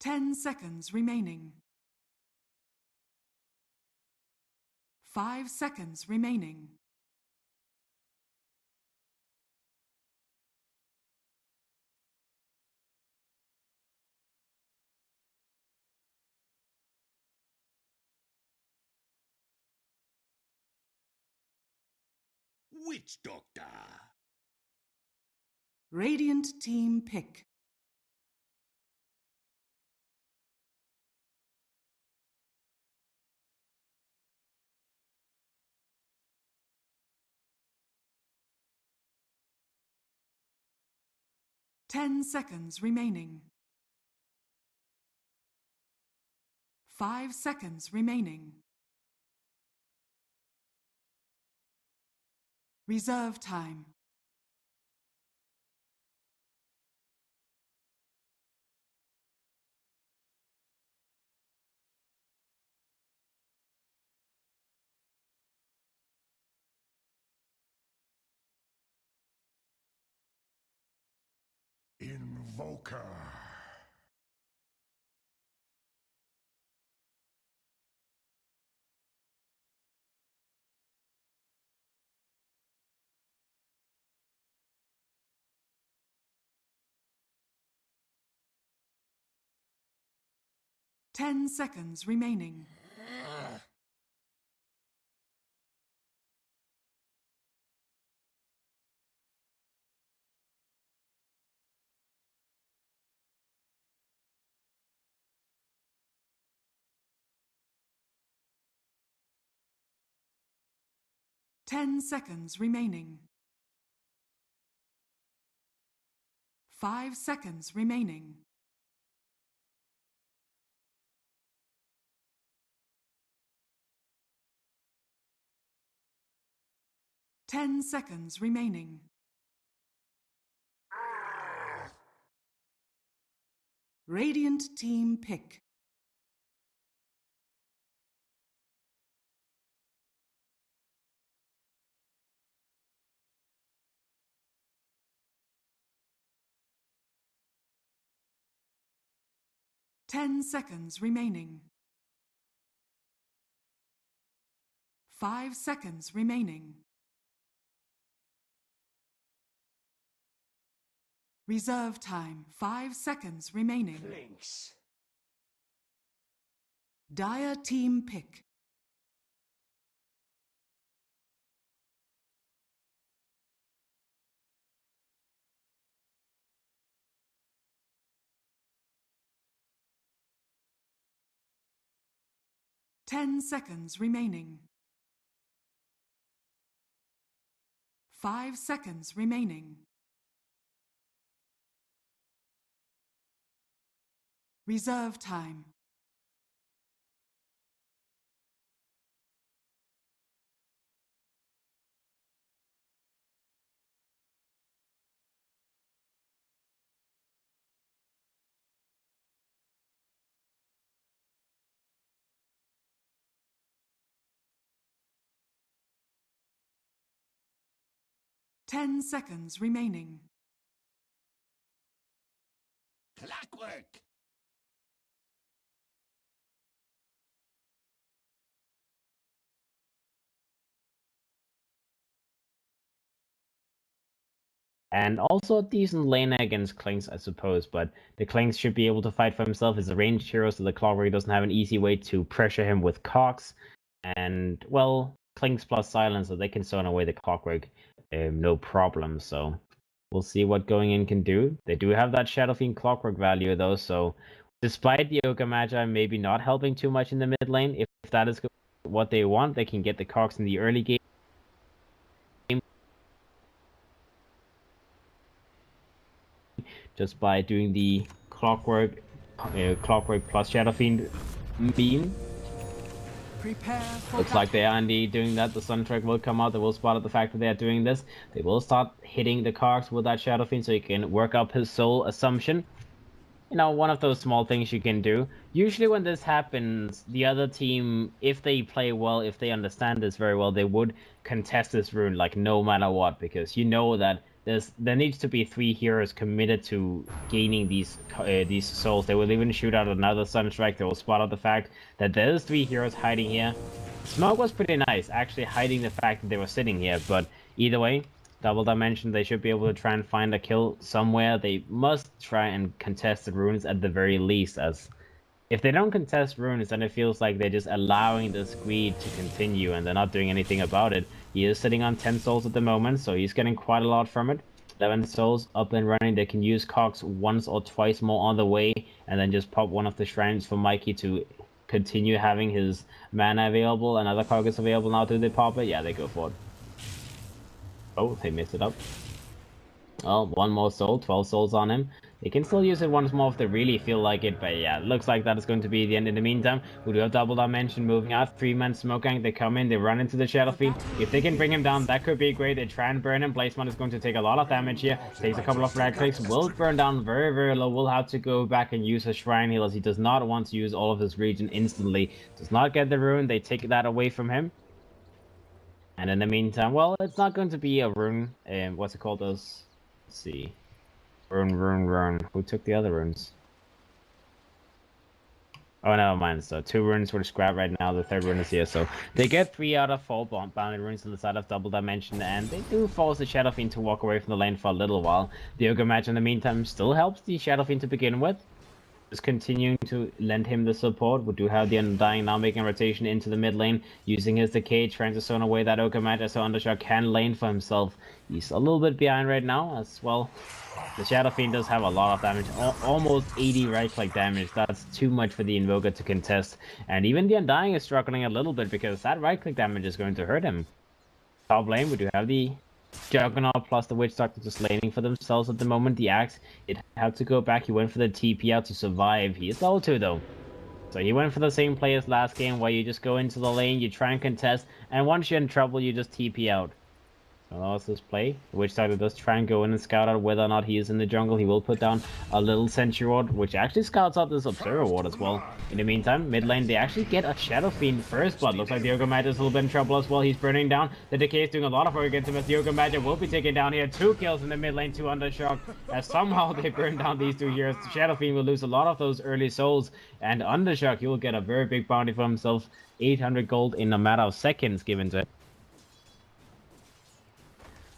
10 seconds remaining. 5 seconds remaining. Witch Doctor. Radiant team pick. Ten seconds remaining. 5 seconds remaining. Reserve time. Invoker. Ten seconds remaining. Ten seconds remaining. 5 seconds remaining. Ten seconds remaining. Radiant team pick. Ten seconds remaining. 5 seconds remaining. Reserve time. 5 seconds remaining. Links. Dire team pick. Ten seconds remaining. 5 seconds remaining. Reserve time. Ten seconds remaining. Clockwork. And also a decent lane against Clinks, I suppose, but the Clinks should be able to fight for himself. He's a ranged hero, so the Clockwork doesn't have an easy way to pressure him with Cox. And, well, Clinks plus Silence, so they can stone away the Clockwork no problem. So we'll see what going in can do. They do have that Shadow Fiend Clockwork value, though, so despite the Yoga Magi maybe not helping too much in the mid lane, if that is what they want, they can get the Cox in the early game. Just by doing the Clockwork plus Shadow Fiend beam. Prepare for Looks like they are indeed doing that. The Sun Trek will come out. They will spot at the fact that they are doing this. They will start hitting the Cogs with that Shadow Fiend so he can work up his soul assumption. one of those small things you can do. Usually when this happens, the other team, if they play well, if they understand this very well, they would contest this rune like no matter what, because you know that there needs to be 3 heroes committed to gaining these souls. They will even shoot out another Sunstrike. They will spot out the fact that there's 3 heroes hiding here. Smoke was pretty nice, actually hiding the fact that they were sitting here, but either way, Double Dimension, they should be able to try and find a kill somewhere. They must try and contest the runes at the very least, as if they don't contest runes, then it feels like they're just allowing this greed to continue and they're not doing anything about it. He is sitting on 10 souls at the moment, so he's getting quite a lot from it. 11 souls up and running. They can use Cogs once or twice more on the way and then just pop one of the shrines for Mikey to continue having his mana available. Another Cog is available now. Do they pop it? Yeah, they go for it. Oh, they messed it up. Well, one more soul, 12 souls on him. They can still use it once more if they really feel like it, but yeah, it looks like that is going to be the end. In the meantime, we do have Double Dimension moving out. 3-man smoke gang, they come in, they run into the Shadow Fiend. If they can bring him down, that could be great. They try and burn him. Placement is going to take a lot of damage here. Takes a couple of right clicks, will burn down very, very low. Will have to go back and use his Shrine Healers. He does not want to use all of his regen instantly. Does not get the rune. They take that away from him. And in the meantime, well, it's not going to be a rune. What's it called? Let's see. Rune. Who took the other runes? Oh, never mind. So 2 runes were scrapped right now. The 3rd rune is here. So they get 3 out of 4 bounded runes on the side of Double Dimension. And they do force the Shadow Fiend to walk away from the lane for a little while. The Ogre Mage in the meantime still helps the Shadow Fiend to begin with. Just continuing to lend him the support. We do have the Undying now making a rotation into the mid lane, using his decay, trying to zone away that Ogre Mage so Undershock can lane for himself. He's a little bit behind right now as well. The Shadow Fiend does have a lot of damage, almost 80 right-click damage. That's too much for the Invoker to contest. And even the Undying is struggling a little bit because that right-click damage is going to hurt him. Top lane, we do have the Juggernaut plus the Witch Doctor just laning for themselves at the moment. The Axe, it had to go back. He went for the TP out to survive. He is level 2 though. So he went for the same play as last game where you just go into the lane, you try and contest, and once you're in trouble, you just TP out. So that was this play. The Witch Doctor does try and go in and scout out whether or not he is in the jungle. He will put down a little Sentry Ward, which actually scouts out this Observer Ward as well. In the meantime, mid lane, they actually get a Shadow Fiend first blood. Looks like the Ogre Mage is a little bit in trouble as well. He's burning down. The Decay is doing a lot of work against him as the Ogre Mage will be taken down here. 2 kills in the mid lane, 2 Undershock. As somehow they burn down these 2 heroes. Shadow Fiend will lose a lot of those early souls. And Undershock, he will get a very big bounty for himself. 800 gold in a matter of seconds given to him.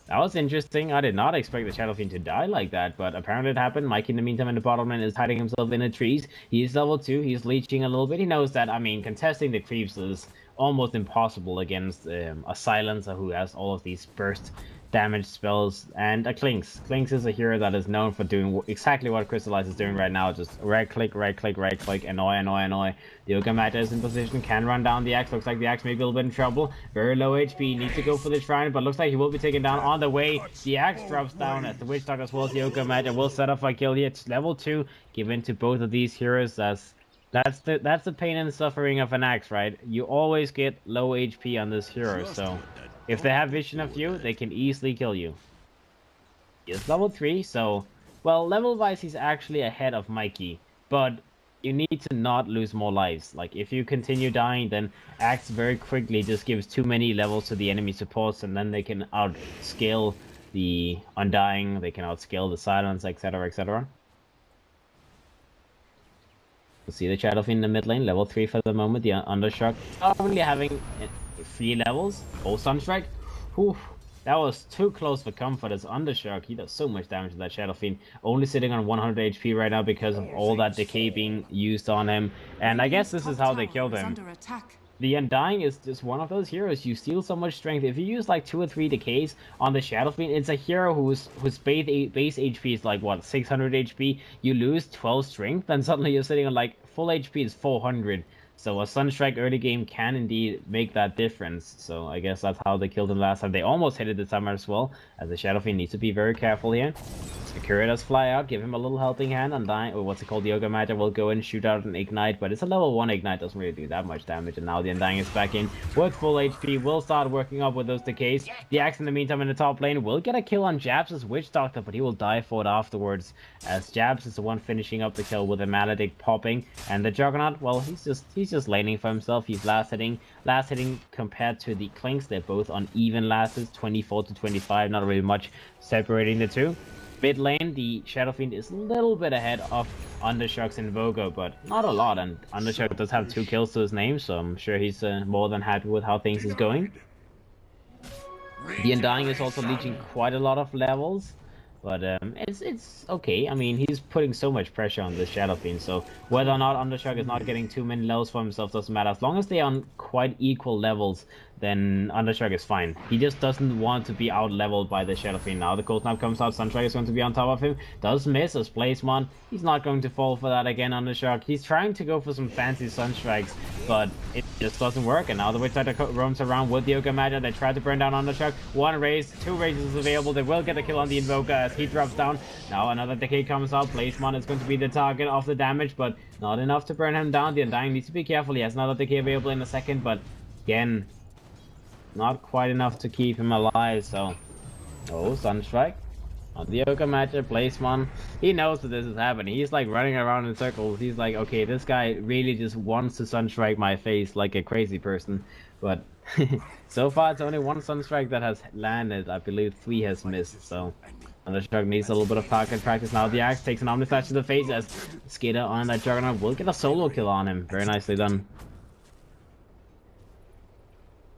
That was interesting. I did not expect the Shadow Fiend to die like that, but apparently it happened. Mike, in the meantime, in the bottom lane, is hiding himself in the trees. He's level 2. He's leeching a little bit. He knows that, I mean, contesting the creeps is almost impossible against a Silencer who has all of these burst damage spells, and a Clinks. Clinks is a hero that is known for doing exactly what Crystallize is doing right now, just right click, annoy. The Ogre Mage is in position, can run down the Axe. Looks like the Axe may be a little bit in trouble. Very low HP, needs to go for the Shrine, but looks like he will be taken down on the way. The Axe drops down at the Witch Doctor as well as the Ogre Mage, and will set up a kill here. It's level 2, given to both of these heroes. That's the pain and suffering of an Axe, right? You always get low HP on this hero, so if they have vision of you, they can easily kill you. He is level 3, so, well, level-wise, he's actually ahead of Mikey. But you need to not lose more lives. Like, if you continue dying, then Axe very quickly just gives too many levels to the enemy supports, and then they can outscale the Undying, they can outscale the Silence, etc., etc. We'll see the Shadow Fiend in the mid lane, level 3 for the moment. The Undershock not really having 3 levels. Oh, Sunstrike. Whew, that was too close for comfort as Undershock. He does so much damage to that Shadow Fiend. Only sitting on 100 HP right now because of all that decay being used on him. And I guess this is how they killed him. The Undying is just one of those heroes. You steal so much strength. If you use like 2 or 3 decays on the Shadow Fiend, it's a hero whose base HP is like, what, 600 HP? You lose 12 strength, then suddenly you're sitting on like full HP is 400. So a Sunstrike early game can indeed make that difference. So I guess that's how they killed him last time. They almost hit it this time as well, as the Shadow Fiend needs to be very careful here. Sakura does fly out, give him a little helping hand. Undying, or what's it called? The Yoga Matter will go in, shoot out an Ignite, but it's a level 1 Ignite, doesn't really do that much damage. And now the Undying is back in with full HP, will start working up with those decays. The Axe in the meantime in the top lane will get a kill on Jabs' Witch Doctor, but he will die for it afterwards, as Jabs is the one finishing up the kill with a Maledict popping. And the Juggernaut, well, he's just laning for himself. He's last hitting compared to the Clinks. They're both on even lasts, 24 to 25, not really much separating the two. Mid lane, the Shadow Fiend is a little bit ahead of Undershock's Invoker, but not a lot, and Undershock does have 2 kills to his name, so I'm sure he's more than happy with how things is going. The Undying is also reaching quite a lot of levels, but it's okay. I mean, he's putting so much pressure on the Shadow Fiend, so whether or not Undershock is not getting too many levels for himself doesn't matter. As long as they're on quite equal levels, then Undershock is fine. He just doesn't want to be out-leveled by the Shadow Fiend. Now the Cold Snap comes out, Sunstrike is going to be on top of him. Does miss as Placemon. He's not going to fall for that again, Undershock. He's trying to go for some fancy Sunstrikes, but it just doesn't work. And now the Witch Doctor roams around with the Yoga Matter. They try to burn down Undershock. 1 raise, 2 raises available. They will get a kill on the Invoker as he drops down. Now another Decay comes out. Placemon is going to be the target of the damage, but not enough to burn him down. The Undying needs to be careful. He has another Decay available in a second, but again, not quite enough to keep him alive. So, oh, Sunstrike on the Yoga Matter. Placemon, he knows that this is happening. He's like running around in circles. He's like, okay, this guy really just wants to Sunstrike my face like a crazy person. But so far, it's only 1 Sunstrike that has landed. I believe 3 has missed. So Undershock needs a little bit of target practice. Now the Axe takes an Omnislash to the face as Skater on that Juggernaut will get a solo kill on him. Very nicely done.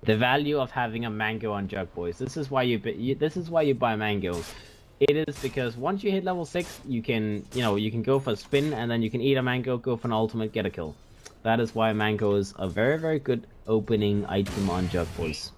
The value of having a mango on Jug, boys. This is why you buy mango. It is because once you hit level 6, you can go for a spin, and then you can eat a mango, go for an ultimate, get a kill. That is why mango is a very, very good opening item on Jug, boys.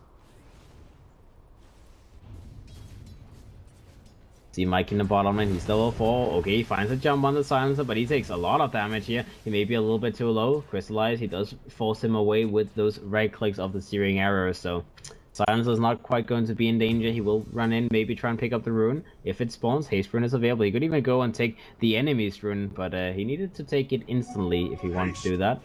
See Mike in the bottom lane, he's level 4. Okay, he finds a jump on the Silencer, but he takes a lot of damage here. He may be a little bit too low. Crystallize, he does force him away with those right clicks of the searing arrows, so Silencer is not quite going to be in danger. He will run in, maybe try and pick up the rune. If it spawns, Haste Rune is available. He could even go and take the enemy's rune, but he needed to take it instantly if he wanted to do that.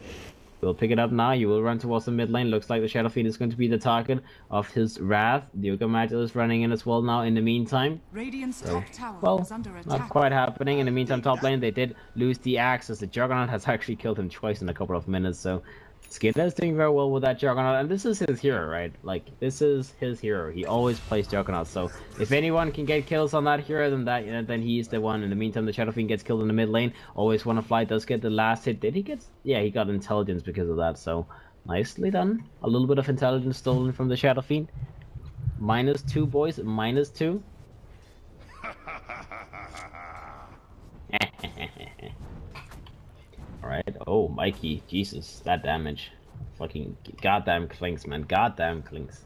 We'll pick it up now. You will run towards the mid lane. Looks like the Shadow Fiend is going to be the target of his wrath. The Yoga Matter is running in as well now in the meantime. Radiant's top tower Well, is under not attack. quite happening. In the meantime, top lane, they did lose the Axe as the Juggernaut has actually killed him twice in a couple of minutes. So Skidder is doing very well with that Juggernaut, and this is his hero, right? Like, this is his hero. He always plays Juggernaut, so if anyone can get kills on that hero, then he's the one. In the meantime, the Shadow Fiend gets killed in the mid lane. Always Wanna Fly does get the last hit. Did he get? Yeah, he got intelligence because of that, so nicely done. A little bit of intelligence stolen from the Shadow Fiend. -2, boys. -2. Alright, oh, Mikey, Jesus, that damage. Fucking goddamn Clinks, man, goddamn Clinks.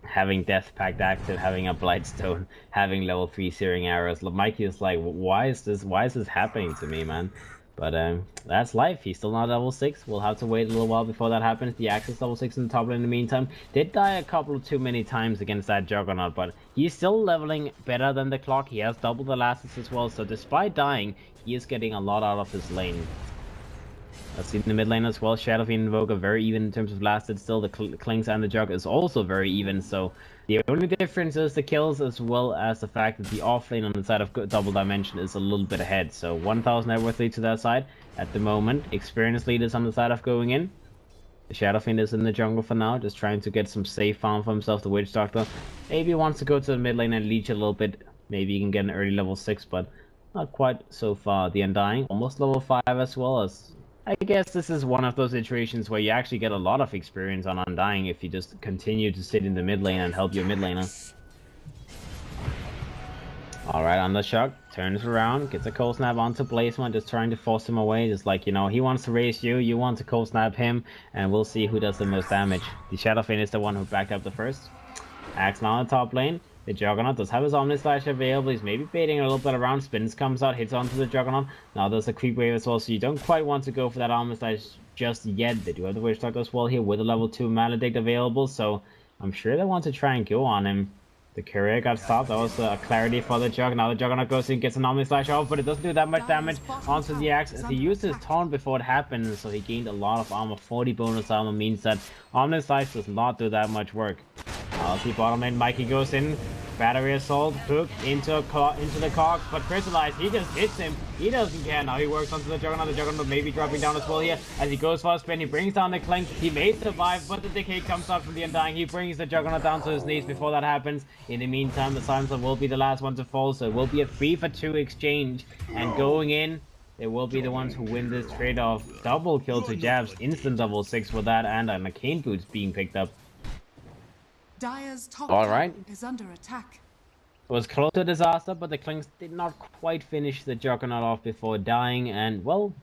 Having Death Pact active, having a Blightstone, having level 3 Searing Arrows. Mikey is like, why is this happening to me, man? But that's life. He's still not level 6. We'll have to wait a little while before that happens. The Axe is level 6 in the top lane in the meantime. Did die a couple too many times against that Juggernaut, but he's still leveling better than the clock. He has double the lasts as well, so despite dying, he is getting a lot out of his lane. Let's see in the mid lane as well. Shadow Fiend and Invoker very even in terms of lasted. Still, the Clinks and the Jug is also very even. So the only difference is the kills, as well as the fact that the off lane on the side of Double Dimension is a little bit ahead. So 1,000 net worth lead to that side at the moment. Experienced leaders on the side of going in. The Shadow Fiend is in the jungle for now, just trying to get some safe farm for himself. The Witch Doctor maybe wants to go to the mid lane and leech a little bit. Maybe he can get an early level 6, but not quite so far. The Undying almost level 5 as well. As I guess this is one of those situations where you actually get a lot of experience on Undying if you just continue to sit in the mid lane and help your mid laner. Alright, Undershock turns around, gets a cold snap onto Placemon, just trying to force him away. Just like, you know, he wants to race you, you want to cold snap him, and we'll see who does the most damage. The Shadow Fiend is the one who backed up the first. Axe now on the top lane. The Juggernaut does have his Omnislash available. He's maybe baiting a little bit around. Spins comes out, hits onto the Juggernaut. Now there's a creep wave as well, so you don't quite want to go for that Omnislash just yet. They do have the Witch Doctor as well here with a level 2 Maledict available, so I'm sure they want to try and go on him. The courier got stopped. That was a clarity for the Jug. Now the Juggernaut goes in, gets an Omnislash off, but it doesn't do that much damage onto the Axe as he used his taunt before it happened, so he gained a lot of armor. 40 bonus armor means that Omnislash does not do that much work. Now see bottom lane, Mikey goes in. Battery Assault, hook into the cogs, but Crystallize, he just hits him. He doesn't care. Now he works onto the Juggernaut may be dropping down as well here. As he goes for a spin, he brings down the Clink. He may survive, but the Decay comes out from the Undying. He brings the Juggernaut down to his knees before that happens. In the meantime, the Silencer will be the last one to fall, so it will be a 3-for-2 exchange. And going in, they will be the ones who win this trade-off. Double kill to Jabs, instant double 6 for that, and an Arcane Boots being picked up. Dire's top Alright. is under attack. It was close to disaster, but the Clinks did not quite finish the Juggernaut off before dying, and, well,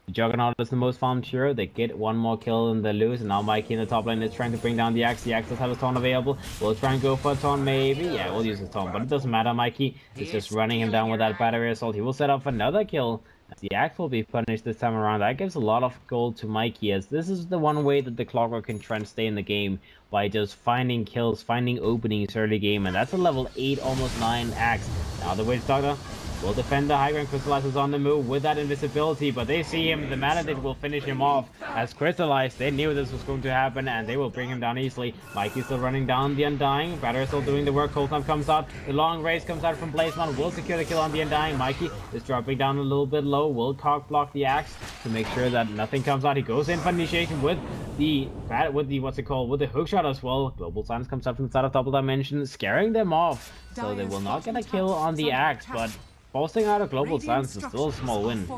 the Juggernaut is the most farmed hero. They get one more kill and they lose, and now Mikey in the top lane is trying to bring down the Axe. The Axe does have his taunt available. We'll try and go for a taunt, maybe. Yeah, we'll use his taunt, but it doesn't matter. Mikey is just running him down with that Battery Assault. He will set up another kill. The Axe will be punished this time around. That gives a lot of gold to Mikey, as this is the one way that the Clockwork can try and stay in the game, by just finding kills, finding openings early game, and that's a level 8, almost 9 Axe. Now the Witch Doctor will defend the high ground. Crystallize is on the move with that invisibility, but they see him. The Maledict will finish him off. As Crystallize, they knew this was going to happen, and they will bring him down easily. Mikey's still running down the Undying. Battery still doing the work. Cold Snap comes out. The long race comes out from Blazemon. Will secure the kill on the Undying. Mikey is dropping down a little bit low. Will cock block the Axe to make sure that nothing comes out. He goes in for initiation with the with the hookshot as well. Global Silence comes out from the side of Double Dimension, scaring them off. So they will not get a kill on the Axe, but posting out a Global Silence is still a small win.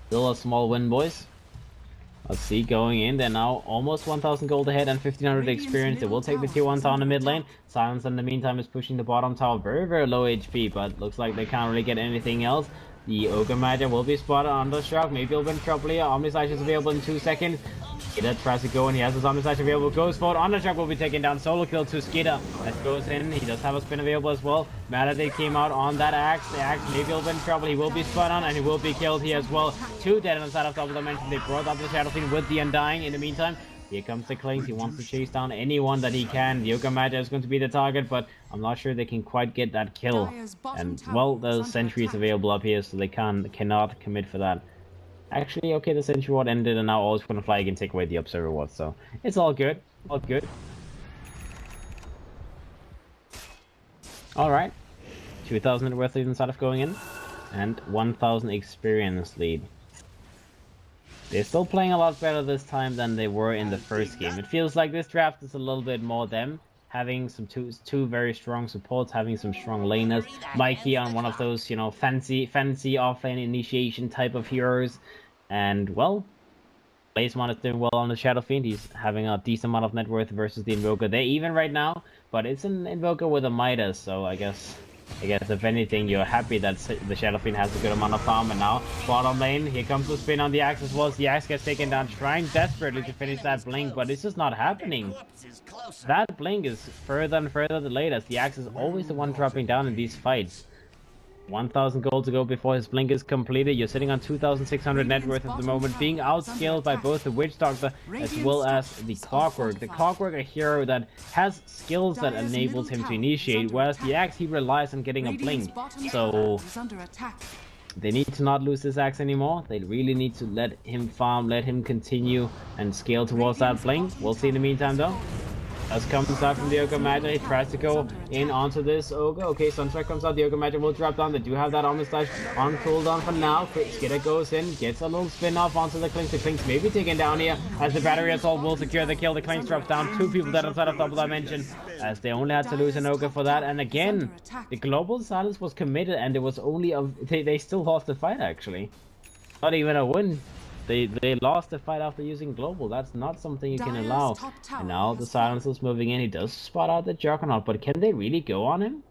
Still a small win, boys. Let's see, going in, they're now almost 1,000 gold ahead and 1,500 experience. They will take the tier 1 tower in the mid lane. Silence in the meantime is pushing the bottom tower, very low HP, but looks like they can't really get anything else. The Ogre Magi will be spotted under shock. Maybe he'll win trouble here. Omnislash is available in 2 seconds. Skidder tries to go in. He has his Omnislash available. Goes for it. Undershock will be taken down. Solo kill to Skidder. That goes in. He does have a spin available as well. Maledict came out on that Axe. The Axe maybe will win trouble. He will be spun on and he will be killed here as well. 2 dead on the side of Double Dimension. They brought up the Shadow Fiend with the Undying. In the meantime, here comes the Clings. He wants to chase down anyone that he can. The Ogre Magi is going to be the target, but I'm not sure they can quite get that kill. And, well, there's sentries available up here, so they cannot commit for that. Actually, okay, the sentry ward ended, and now Always Gonna Fly again take away the Observer ward, so it's all good. All good. Alright. 2,000 worth lead inside of going in, and 1,000 experience lead. They're still playing a lot better this time than they were in the first game. It feels like this draft is a little bit more them, having some two very strong supports, having some strong laners. Mikey on one of those, you know, fancy offlane initiation type of heroes. And, well, Blazemon is doing well on the Shadow Fiend. He's having a decent amount of net worth versus the Invoker. They're even right now, but it's an Invoker with a Midas, so I guess if anything, you're happy that the Shadow Fiend has a good amount of farm. And now, bottom lane, here comes the spin on the Axe as well as the Axe gets taken down, trying desperately to finish that blink, but it's just not happening. That blink is further and further delayed, as the Axe is always the one dropping down in these fights. 1,000 gold to go before his blink is completed. You're sitting on 2,600 net worth at the moment, being outscaled by both the Witch Doctor as well as the Clockwork. The Clockwork, a hero that has skills that enables him to initiate, whereas the Axe, he relies on getting a blink. So they need to not lose this Axe anymore. They really need to let him farm, let him continue and scale towards that blink. We'll see in the meantime though. As comes out from the Ogre Magi, he tries to go in onto this Ogre. Okay, Sunstrike comes out, the Ogre Magi will drop down. They do have that Omnislash on cooldown for now. Skidder goes in, gets a little spin off onto the Clinks. The Clinks may be taken down here as the Battery Assault will secure the kill. The Clinks drops down. 2 people dead outside of Double Dimension, as they only had to lose an Ogre for that. And again, the Global Silence was committed, and it was only they still lost the fight actually. Not even a win. They lost the fight after using Global. That's not something you can allow. And now the Silencer's moving in. He does spot out the Juggernaut, but can they really go on him?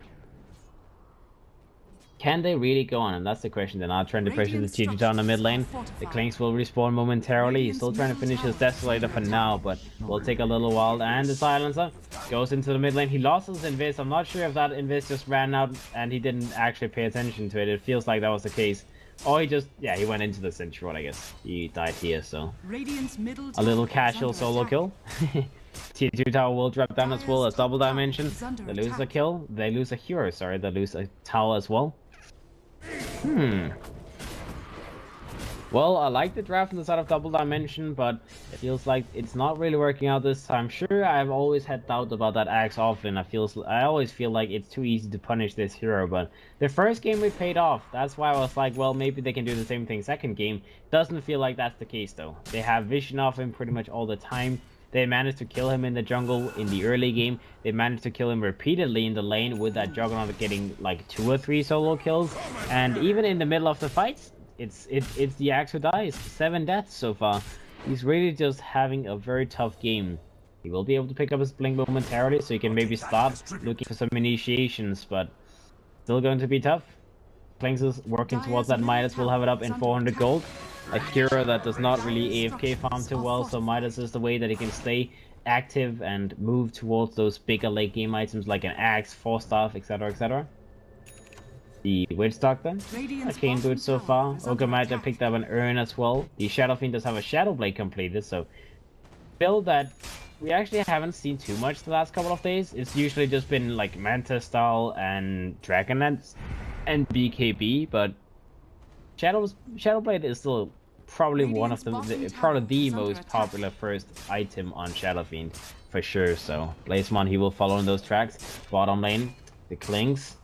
Can they really go on? And that's the question. They're not trying to pressure the Radiant T2 down the mid lane. structures are The fortified. Clinks will respawn momentarily. He's Radiant's still trying to middle finish his tower is Desolator under for attack. now, but will take a little while. And the Silencer goes into the mid lane. He lost his Invis. I'm not sure if that Invis just ran out and he didn't actually pay attention to it. It feels like that was the case. Or he just, yeah, he went into the Sentry Rod, I guess. He died here, so Radiant's middle a little tower is casual under solo attack. kill. T2 tower will drop down as well as Dire's double top tower dimension. is under They lose a attack. kill. They lose a hero, sorry. They lose a tower as well. Well, I like the draft on the side of double dimension, but it feels like it's not really working out this time. Sure, I've always had doubt about that axe offlane. I always feel like it's too easy to punish this hero, but the first game we paid off. That's why I was like, well, maybe they can do the same thing second game. Doesn't feel like that's the case though. They have vision off him pretty much all the time. They managed to kill him in the jungle in the early game. They managed to kill him repeatedly in the lane with that Juggernaut getting like 2 or 3 solo kills. And even in the middle of the fights, it's the Axe who dies. 7 deaths so far. He's really just having a very tough game. He will be able to pick up his blink momentarily, so he can maybe start looking for some initiations, but still going to be tough. Clinks is working towards that Midas. Will have it up in 400 gold. A hero that does not really AFK farm too well, so Midas is the way that he can stay active and move towards those bigger late game items like an axe, 4 staff, etc, etc. The Witch Doctor, Arcane Boot so far. Ogre Magi picked up an Urn as well. The Shadow Fiend does have a Shadow Blade completed, so build that we actually haven't seen too much the last couple of days. It's usually just been like Manta style and Dragonlance and BKB, but Shadow Blade is still probably one of the most popular first item on Shadow Fiend for sure. So Blazemon, he will follow in those tracks. Bottom lane, the Clinks.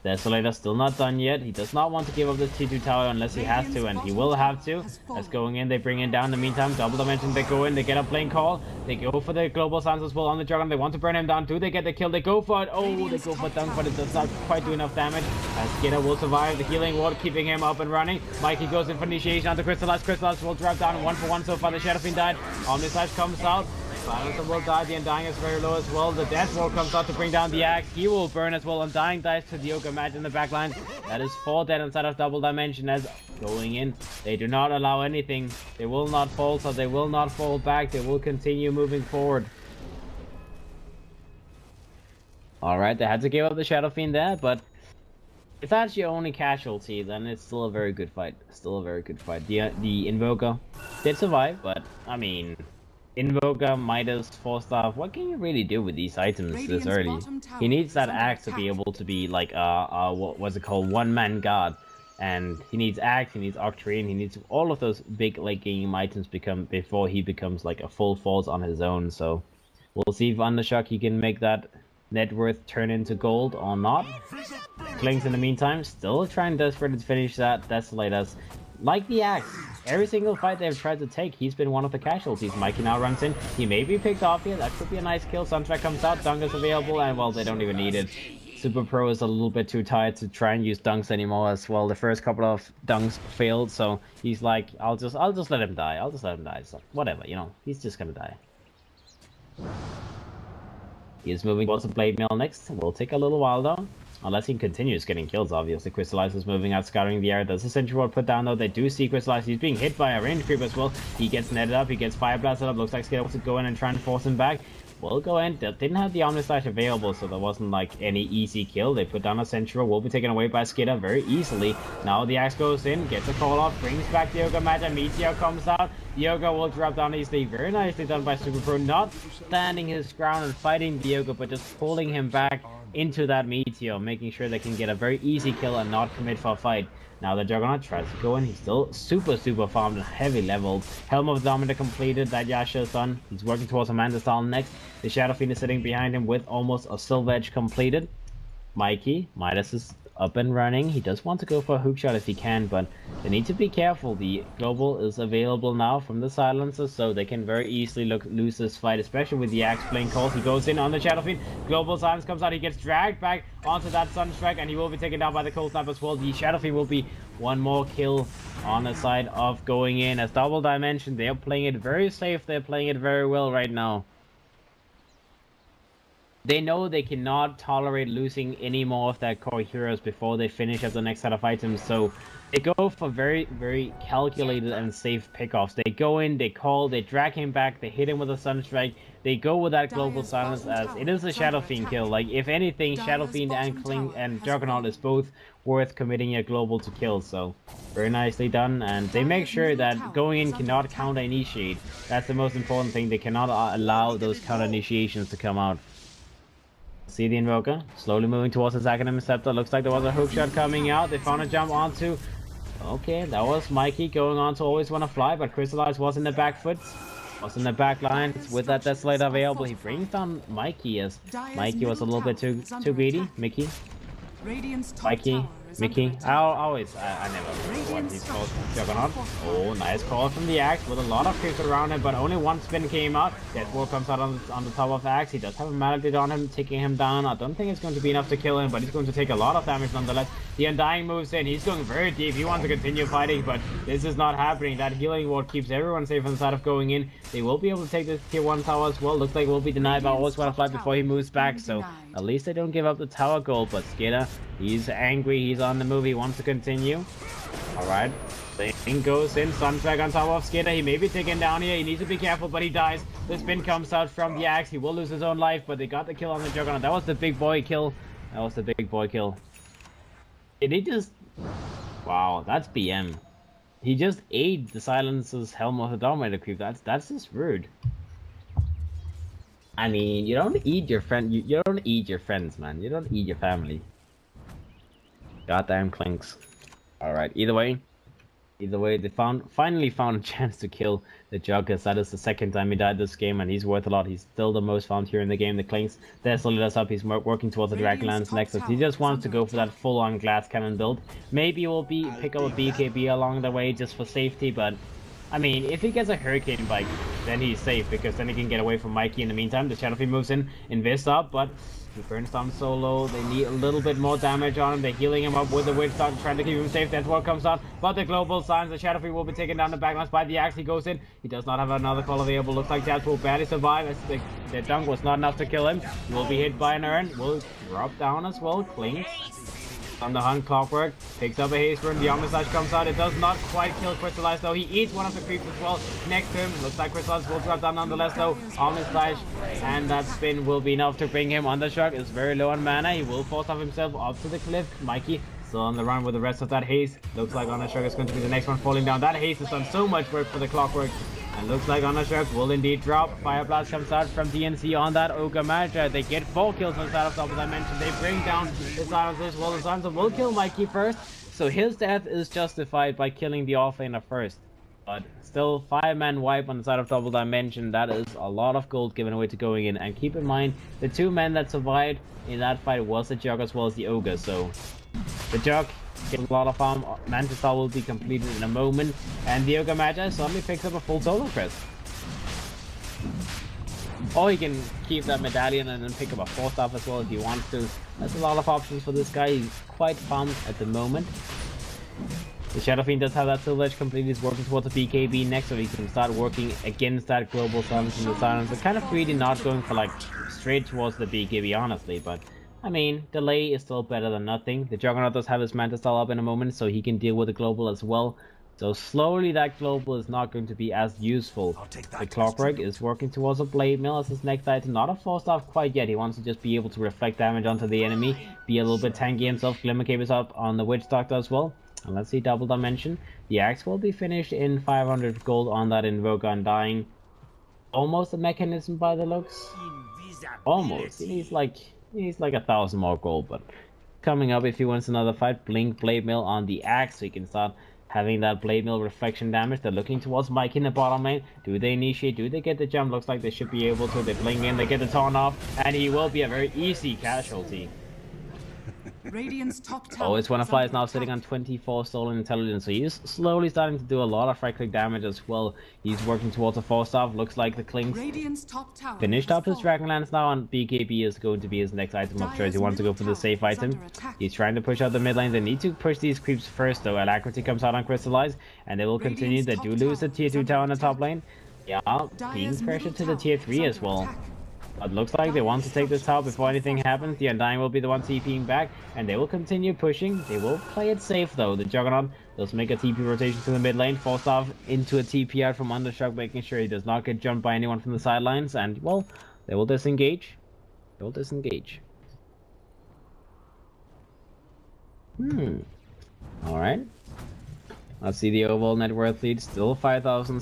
Desolator still not done yet. He does not want to give up this T2 tower unless he has to, and he will have to. As going in, they bring it down. In the meantime, double dimension, they go in, they get a plane call. They go for the global silence as well on the Juggernaut. They want to burn him down. Do they get the kill? They go for it. Oh, they go for dunk, but it does not quite do enough damage. As Skinner will survive. The healing ward keeping him up and running. Mikey goes in for initiation onto Crystallize. Crystallize will drop down 1-for-1 so far. The Shadow Fiend died. Omnislash comes out. Silencer will die, the Undying is very low as well. The Death Wall comes out to bring down the Axe. He will burn as well. Undying dies to the Ogre Magi in the backline. That is 4 dead inside of double dimension as going in. They do not allow anything. They will not fall, so they will not fall back. They will continue moving forward. Alright, they had to give up the Shadow Fiend there, but if that's your only casualty, then it's still a very good fight. Still a very good fight. The Invoker did survive, but I mean, Invoker, Midas, 4 staff, what can you really do with these items this early? He needs that axe to be able to be like what was it called, one-man guard. And he needs axe, he needs Octarine, he needs all of those big late game items before he becomes like a full force on his own. So we'll see if Undershock he can make that net worth turn into gold or not. Clinks in the meantime still trying desperately to finish that Desolators. Like the axe, every single fight they've tried to take, he's been one of the casualties. Mikey now runs in. He may be picked off here. That could be a nice kill. Suntrack comes out. Dunk is available, and well, they don't even need it. Super Pro is a little bit too tired to try and use dunks anymore as well. The first couple of dunks failed, so he's like, I'll just let him die. I'll just let him die. So whatever, you know, he's just gonna die. He is moving towards the Blade Mill next. Will take a little while though. Unless he continues getting kills, obviously. Crystallize is moving out, scouring the area. Does a Sentry Ward put down, though? They do see Crystallize. He's being hit by a range creep as well. He gets netted up. He gets fire blasted up. Looks like Skid wants to go in and try and force him back. Will go in. They didn't have the Omnislash available, so there wasn't like any easy kill. They put down a Sentry Ward. Will be taken away by Skidder very easily. Now the Axe goes in, gets a call off, brings back the Ogre Magi. Meteor comes out. The Ogre will drop down easily. Very nicely done by Super Pro. Not standing his ground and fighting the Ogre, but just pulling him back into that Meteor, making sure they can get a very easy kill and not commit for a fight. Now the Juggernaut tries to go in. He's still super farmed and heavy leveled. Helm of Dominator completed. That Yasha is done. He's working towards Amanda style next. The Shadow Fiend is sitting behind him with almost a Silver Edge completed. Midas is up and running. He does want to go for a hook shot if he can, but they need to be careful. The global is available now from the silencer, so they can very easily lose this fight, especially with the axe playing calls. He goes in on the Shadow Fiend. Global silence comes out. He gets dragged back onto that Sunstrike, and he will be taken down by the Cold Snap as well. The Shadow Fiend will be one more kill on the side of going in. As double dimension, they are playing it very safe. They're playing it very well right now. They know they cannot tolerate losing any more of their core heroes before they finish up the next set of items, so they go for very, very calculated and safe pickoffs. They go in, they call, they drag him back, they hit him with a Sunstrike, they go with that global silence as it is a Shadow Fiend kill. Like, if anything, Shadow Fiend and Kling and Juggernaut is both worth committing a global to kill, so very nicely done. And they make sure that going in cannot counter-initiate. That's the most important thing. They cannot allow those counter-initiations to come out. See the Invoker slowly moving towards his Academic Scepter. Looks like there was a hook shot coming out. They found a jump onto. Okay, that was Mikey going on to Always Wanna Fly, but Crystallize was in the back foot. Was in the back lines with that Desolator available. He brings down Mikey as Mikey was a little bit too greedy. Mickey. Mikey. Mickey. I never remember what he's called. Juggernaut. Oh, nice call from the Axe with a lot of creeps around him, but only one spin came out. Deathwall comes out on the top of the Axe. He does have a Maledict on him, taking him down. I don't think it's going to be enough to kill him, but he's going to take a lot of damage nonetheless. The Undying moves in. He's going very deep. He wants to continue fighting, but this is not happening. That healing ward keeps everyone safe on the side of going in. They will be able to take this tier 1 tower as well. Looks like it will be denied by Always Wanna Fly before he moves back, so at least they don't give up the tower gold. But Skater, he's angry. He's on the move. He wants to continue. Alright. Thing goes in. Sunstrike on top of Skater. He may be taken down here. He needs to be careful, but he dies. The spin comes out from the Axe. He will lose his own life, but they got the kill on the Juggernaut. That was the big boy kill. That was the big boy kill. Did he just... Wow, that's BM. He just ate the Silencer's Helm of the Dominator creep. That's just rude. I mean, you don't eat your friend. You don't eat your friends, man. You don't eat your family. Goddamn Clinks. Alright, either way, they finally found a chance to kill the Juggers. That is the second time he died this game, and he's worth a lot. He's still the most found here in the game. The Clinks, they're solid us up. He's working towards the Dragonlance Nexus. He just wants to go for that full-on glass cannon build. Maybe we'll pick up a BKB along the way just for safety, but I mean, if he gets a Hurricane Bike, then he's safe, because then he can get away from Mikey in the meantime. The Shadow Fiend moves in, invests up, but he burns down solo. They need a little bit more damage on him. They're healing him up with the Witch Dog, trying to keep him safe. That's what comes out. But the global signs, the Shadow Fiend will be taken down the backlines by the Axe. He goes in. He does not have another call available. Looks like Jazz will barely survive, as the dunk was not enough to kill him. He will be hit by an urn. Will drop down as well. Clings on the hunt. Clockwork picks up a haste rune. The Omnislash comes out. It does not quite kill Crystallize though. He eats one of the creeps as well next to him. Looks like Crystallize will drop down nonetheless though. Omnislash and that spin will be enough to bring him. Undershock is very low on mana. He will force off himself up to the cliff. Mikey still on the run with the rest of that haste. Looks like Undershock is going to be the next one falling down. That haste has done so much work for the Clockwork. And looks like Undershock will indeed drop. Fire Blast comes out from DNC on that Ogre Magi. They get 4 kills on the side of top, as I mentioned. They bring down the Silencers. Well, the Silencer will kill Mikey first, so his death is justified by killing the offlaner first. But still, 5-man wipe on the side of Double Dimension. That is a lot of gold given away to going in. And keep in mind, the 2 men that survived in that fight was the Jug as well as the Ogre. So the Jug gets a lot of farm. Mantis will be completed in a moment, and the Ogre Magi suddenly picks up a full solo crest. Or he can keep that medallion and then pick up a 4-star as well if he wants to. There's a lot of options for this guy. He's quite farmed at the moment. The Shadow Fiend does have that Silver Edge completed. He's working towards a BKB next, so he can start working against that global silence in the silence. It's kind of greedy not going for like straight towards the BKB, honestly, but I mean, delay is still better than nothing. The Juggernaut does have his Mantis style up in a moment, so he can deal with the global as well. So slowly that global is not going to be as useful. The Clockwork is working towards a Blade Mill as his next item. Not a 4-star quite yet. He wants to just be able to reflect damage onto the enemy, be a little bit tanky himself. Glimmer Cape is up on the Witch Doctor as well. And let's see Double Dimension. The Axe will be finished in 500 gold on that Invoker Undying. Almost a mechanism by the looks. Almost. He needs like 1,000 more gold, but coming up if he wins another fight. Blink Blade Mill on the Axe, so he can start having that Blade Mill reflection damage. They're looking towards Mike in the bottom lane. Do they initiate? Do they get the jump? Looks like they should be able to. They blink in, they get the taunt off, and he will be a very easy casualty. Always Wanna Fly is now sitting on 24 stolen intelligence, so he's slowly starting to do a lot of right-click damage as well. He's working towards a 4-star. Looks like the Clings finished up his Dragonlance now, and BKB is going to be his next item of choice. He wants to go for the safe item. He's trying to push out the mid lane. They need to push these creeps first though. Alacrity comes out on Crystallize, and they will continue. They do lose the tier 2 tower on the top lane. Yeah, being pressured to the tier 3 as well. It looks like they want to take this tower before anything happens. The Undying will be the one TPing back, and they will continue pushing. They will play it safe, though. The Juggernaut does make a TP rotation to the mid lane, forced off into a TP out from Undershock, making sure he does not get jumped by anyone from the sidelines, and, well, they will disengage. They will disengage. Alright. Let's see the overall net worth lead. Still 5,000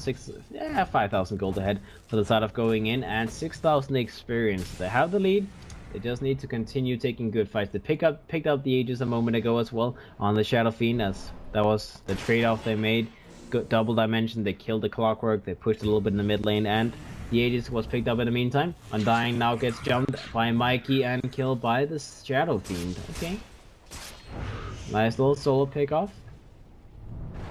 gold ahead for the side of going in, and 6,000 experience. They have the lead. They just need to continue taking good fights. They picked up the Aegis a moment ago as well on the Shadow Fiend, as that was the trade-off they made. Good double dimension. They killed the Clockwork. They pushed a little bit in the mid lane, and the Aegis was picked up in the meantime. Undying now gets jumped by Mikey and killed by the Shadow Fiend. Okay. Nice little solo pick-off.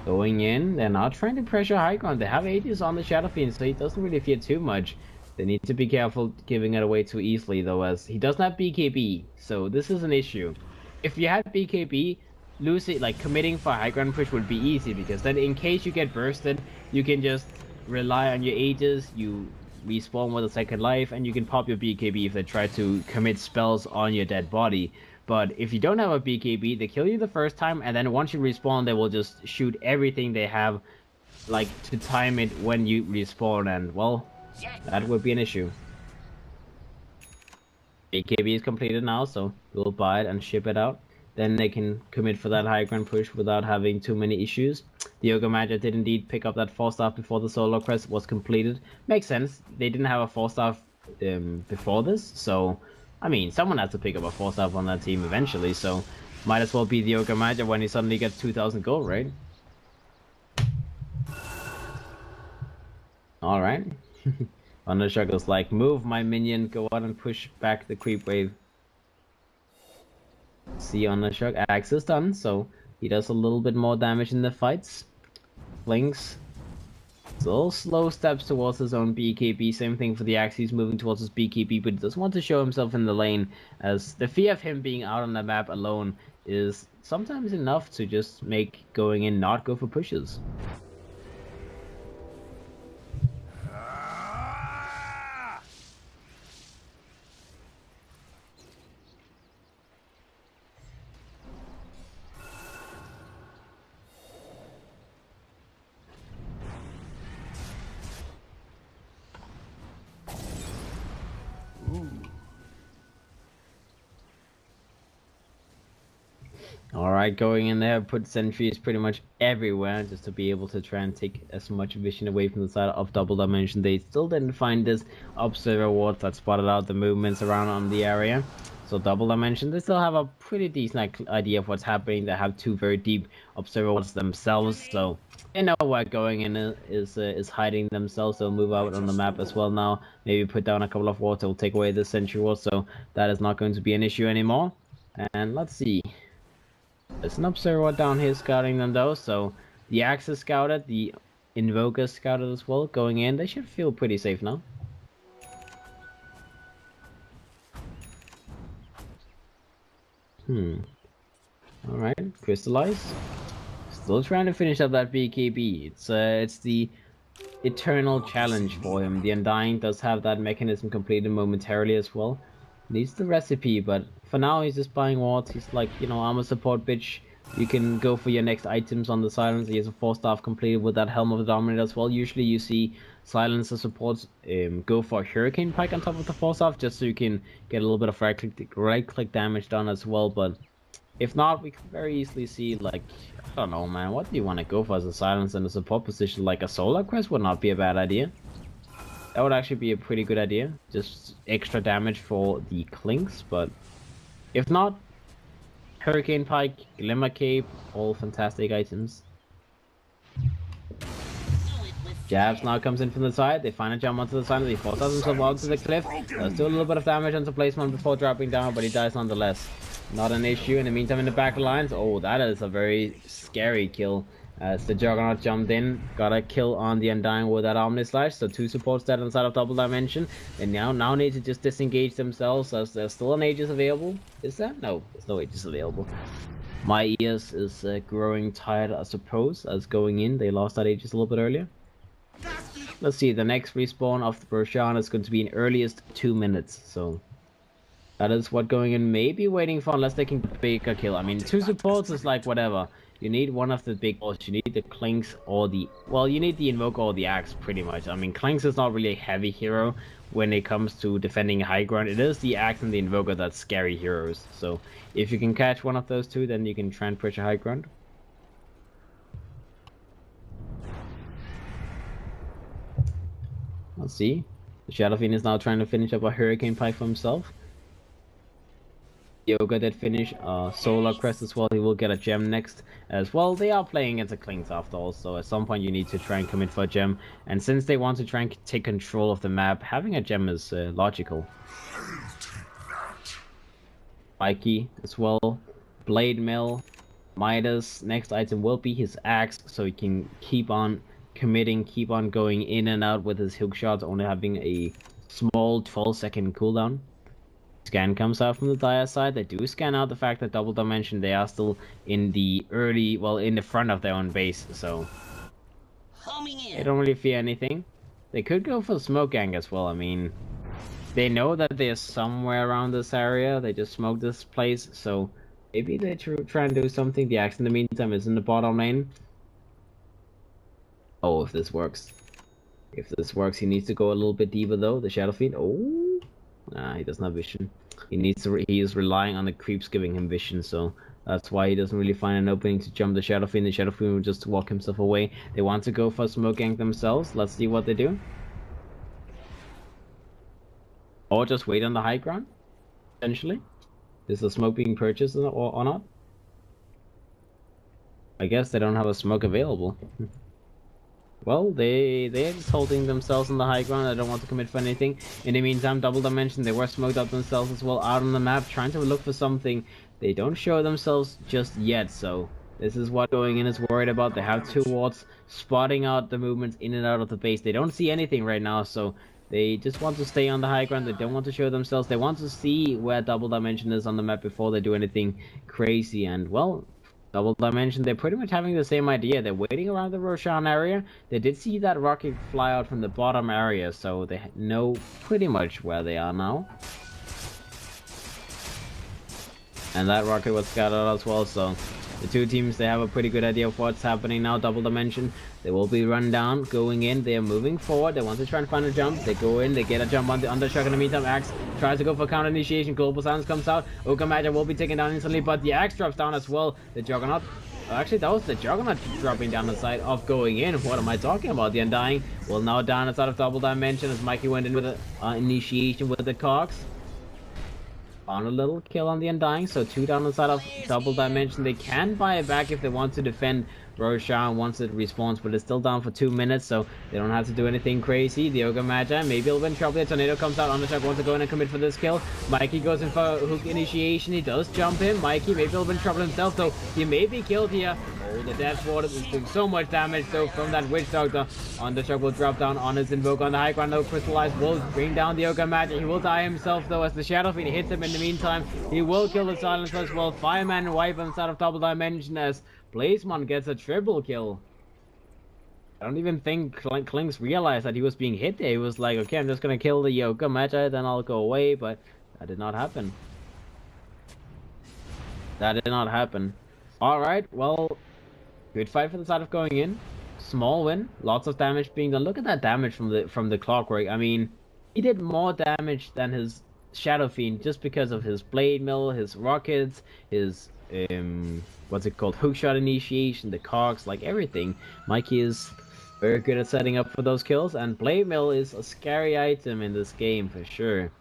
Going in, they're not trying to pressure high ground. They have Aegis on the Shadow Fiend, so he doesn't really fear too much. They need to be careful giving it away too easily, though, as he doesn't have BKB, so this is an issue. If you had BKB, losing, like, committing for high ground push would be easy, because then in case you get bursted, you can just rely on your Aegis, you respawn with a second life, and you can pop your BKB if they try to commit spells on your dead body. But if you don't have a BKB, they kill you the first time, and then once you respawn, they will just shoot everything they have, like, to time it when you respawn, and, well, that would be an issue. BKB is completed now, so we'll buy it and ship it out. Then they can commit for that high ground push without having too many issues. The Yoga Magic did indeed pick up that 4-star before the solo quest was completed. Makes sense. They didn't have a 4-star before this, so I mean, someone has to pick up a 4-star on that team eventually, so might as well be the Yoga Magic when he suddenly gets 2,000 gold, right? Alright. Undershock is like, move my minion, go out and push back the creep wave. See Undershock, Axe is done, so he does a little bit more damage in the fights. Blinks. Still slow steps towards his own BKB. Same thing for the Axe. He's moving towards his BKB, but he doesn't want to show himself in the lane, as the fear of him being out on the map alone is sometimes enough to just make going in not go for pushes. Alright, going in there, put sentries pretty much everywhere just to be able to try and take as much vision away from the side of Double Dimension. They still didn't find this Observer Ward that spotted out the movements around on the area. So Double Dimension, they still have a pretty decent idea of what's happening. They have two very deep Observer Wards themselves, so they know where going in is hiding themselves. They'll move out on the map as well now. Maybe put down a couple of wards, they'll take away the Sentry Ward, so that is not going to be an issue anymore. And let's see. There's an Observer down here scouting them though, so the Axe is scouted, the Invoker is scouted as well. Going in, they should feel pretty safe now. Alright, Crystallize. Still trying to finish up that BKB. It's the eternal challenge for him. The Undying does have that mechanism completed momentarily as well. Needs the recipe, but for now he's just buying wards. He's like, you know, I'm a support bitch. You can go for your next items on the Silence. He has a 4-star completed with that Helm of the Dominator as well. Usually you see Silencer supports go for a Hurricane Pike on top of the 4-star just so you can get a little bit of right-click damage done as well. But if not, we can very easily see, like, I don't know, man, what do you want to go for as a Silence in a support position? Like a Solar Crest would not be a bad idea. That would actually be a pretty good idea. Just extra damage for the Clinks, but if not, Hurricane Pike, Glimmer Cape, all fantastic items. Jabs now comes in from the side. They find a jump onto the side. They force themselves onto the cliff. Does do a little bit of damage onto placement before dropping down, but he dies nonetheless. Not an issue. In the meantime, in the back lines, oh, that is a very scary kill. As the Juggernaut jumped in, got a kill on the Undying with that Omni Slash. So 2 supports dead on the side of Double Dimension. They now need to just disengage themselves, as there's still an Aegis available. Is there? No, there's no Aegis available. My ears is growing tired, I suppose, as going in. They lost that Aegis a little bit earlier. let's see, the next respawn of the Roshan is going to be in earliest 2 minutes, so that is what going in may be waiting for unless they can pick a kill. I mean, 2 supports is like whatever. You need one of the big balls. You need the Clinks or the... Well, you need the Invoker or the Axe, pretty much. I mean, Clinks is not really a heavy hero when it comes to defending high ground. It is the Axe and the Invoker that's scary heroes. So, if you can catch one of those two, then you can try and pressure high ground. Let's see. The Shadow Fiend is now trying to finish up a Hurricane Pike for himself. Yoga did finish Solar Crest as well. He will get a gem next as well. They are playing against the Clinks after all, so at some point you need to try and commit for a gem. And since they want to try and take control of the map, having a gem is logical. Mikey as well. Blade Mill. Midas. Next item will be his axe, so he can keep on committing, keep on going in and out with his hook shots, only having a small 12-second cooldown. Scan comes out from the Dire side. They do scan out the fact that Double Dimension, they are still in the early, well, in the front of their own base, so they don't really fear anything. They could go for Smoke Gang as well. I mean, they know that they're somewhere around this area. They just smoked this place, so maybe they try and do something. The Axe in the meantime is in the bottom lane. Oh, if this works. If this works, he needs to go a little bit deeper though. The Shadow Fiend. Oh. Nah, he doesn't have vision. He is relying on the creeps giving him vision, so that's why he doesn't really find an opening to jump the Shadow Fiend. The Shadow Fiend will just walk himself away. They want to go for Smoke Gang themselves. Let's see what they do. Or just wait on the high ground, essentially. Is the smoke being purchased or not? I guess they don't have a smoke available. Well, they're just holding themselves on the high ground. They don't want to commit for anything. In the meantime, Double Dimension, they were smoked up themselves as well out on the map, trying to look for something. They don't show themselves just yet, so this is what going in is worried about. They have 2 wards spotting out the movements in and out of the base. They don't see anything right now, so they just want to stay on the high ground. They don't want to show themselves. They want to see where Double Dimension is on the map before they do anything crazy, and well, Double Dimension, they're pretty much having the same idea. They're waiting around the Roshan area. They did see that rocket fly out from the bottom area, so they know pretty much where they are now. And that rocket was scattered out as well, so the 2 teams, they have a pretty good idea of what's happening now. Double Dimension, they will be run down, going in. They are moving forward. They want to try and find a jump. They go in, they get a jump on the Undershock. In the meantime, Axe tries to go for counter initiation. Global Silence comes out. Okamaja will be taken down instantly, but the Axe drops down as well. The Juggernaut, actually that was the Juggernaut dropping down the side of going in. What am I talking about? The Undying will now down inside of Double Dimension as Mikey went in with an initiation with the Cogs. Found a little kill on the Undying, so 2 down inside of Double Dimension. They can buy it back if they want to defend Roshan once it respawns, but it's still down for 2 minutes, so they don't have to do anything crazy. The Ogre Magi, maybe he'll win trouble. The Tornado comes out. Undershock wants to go in and commit for this kill. Mikey goes in for hook initiation. He does jump him. Mikey, maybe he'll win trouble himself, though. He may be killed here. Oh, the Death Ward is doing so much damage, though, from that Witch Doctor. Undershock will drop down on his Invoker on the high ground, though. Crystallize will bring down the Ogre Magi. He will die himself, though, as the Shadow Fiend hits him in the meantime. He will kill the Silencer as well. Fireman wipe inside of Double Dimension as Blazemon gets a triple kill. I don't even think Clinks realized that he was being hit there. He was like, okay, I'm just gonna kill the Yoga Magi, then I'll go away, but that did not happen. That did not happen. Alright, well, good fight for the side of going in. Small win, lots of damage being done. Look at that damage from the Clockwork. I mean, he did more damage than his Shadow Fiend just because of his Blade Mill, his rockets, his what's it called, hookshot initiation, the cogs, like everything. Mikey is very good at setting up for those kills, and Blade Mill is a scary item in this game for sure.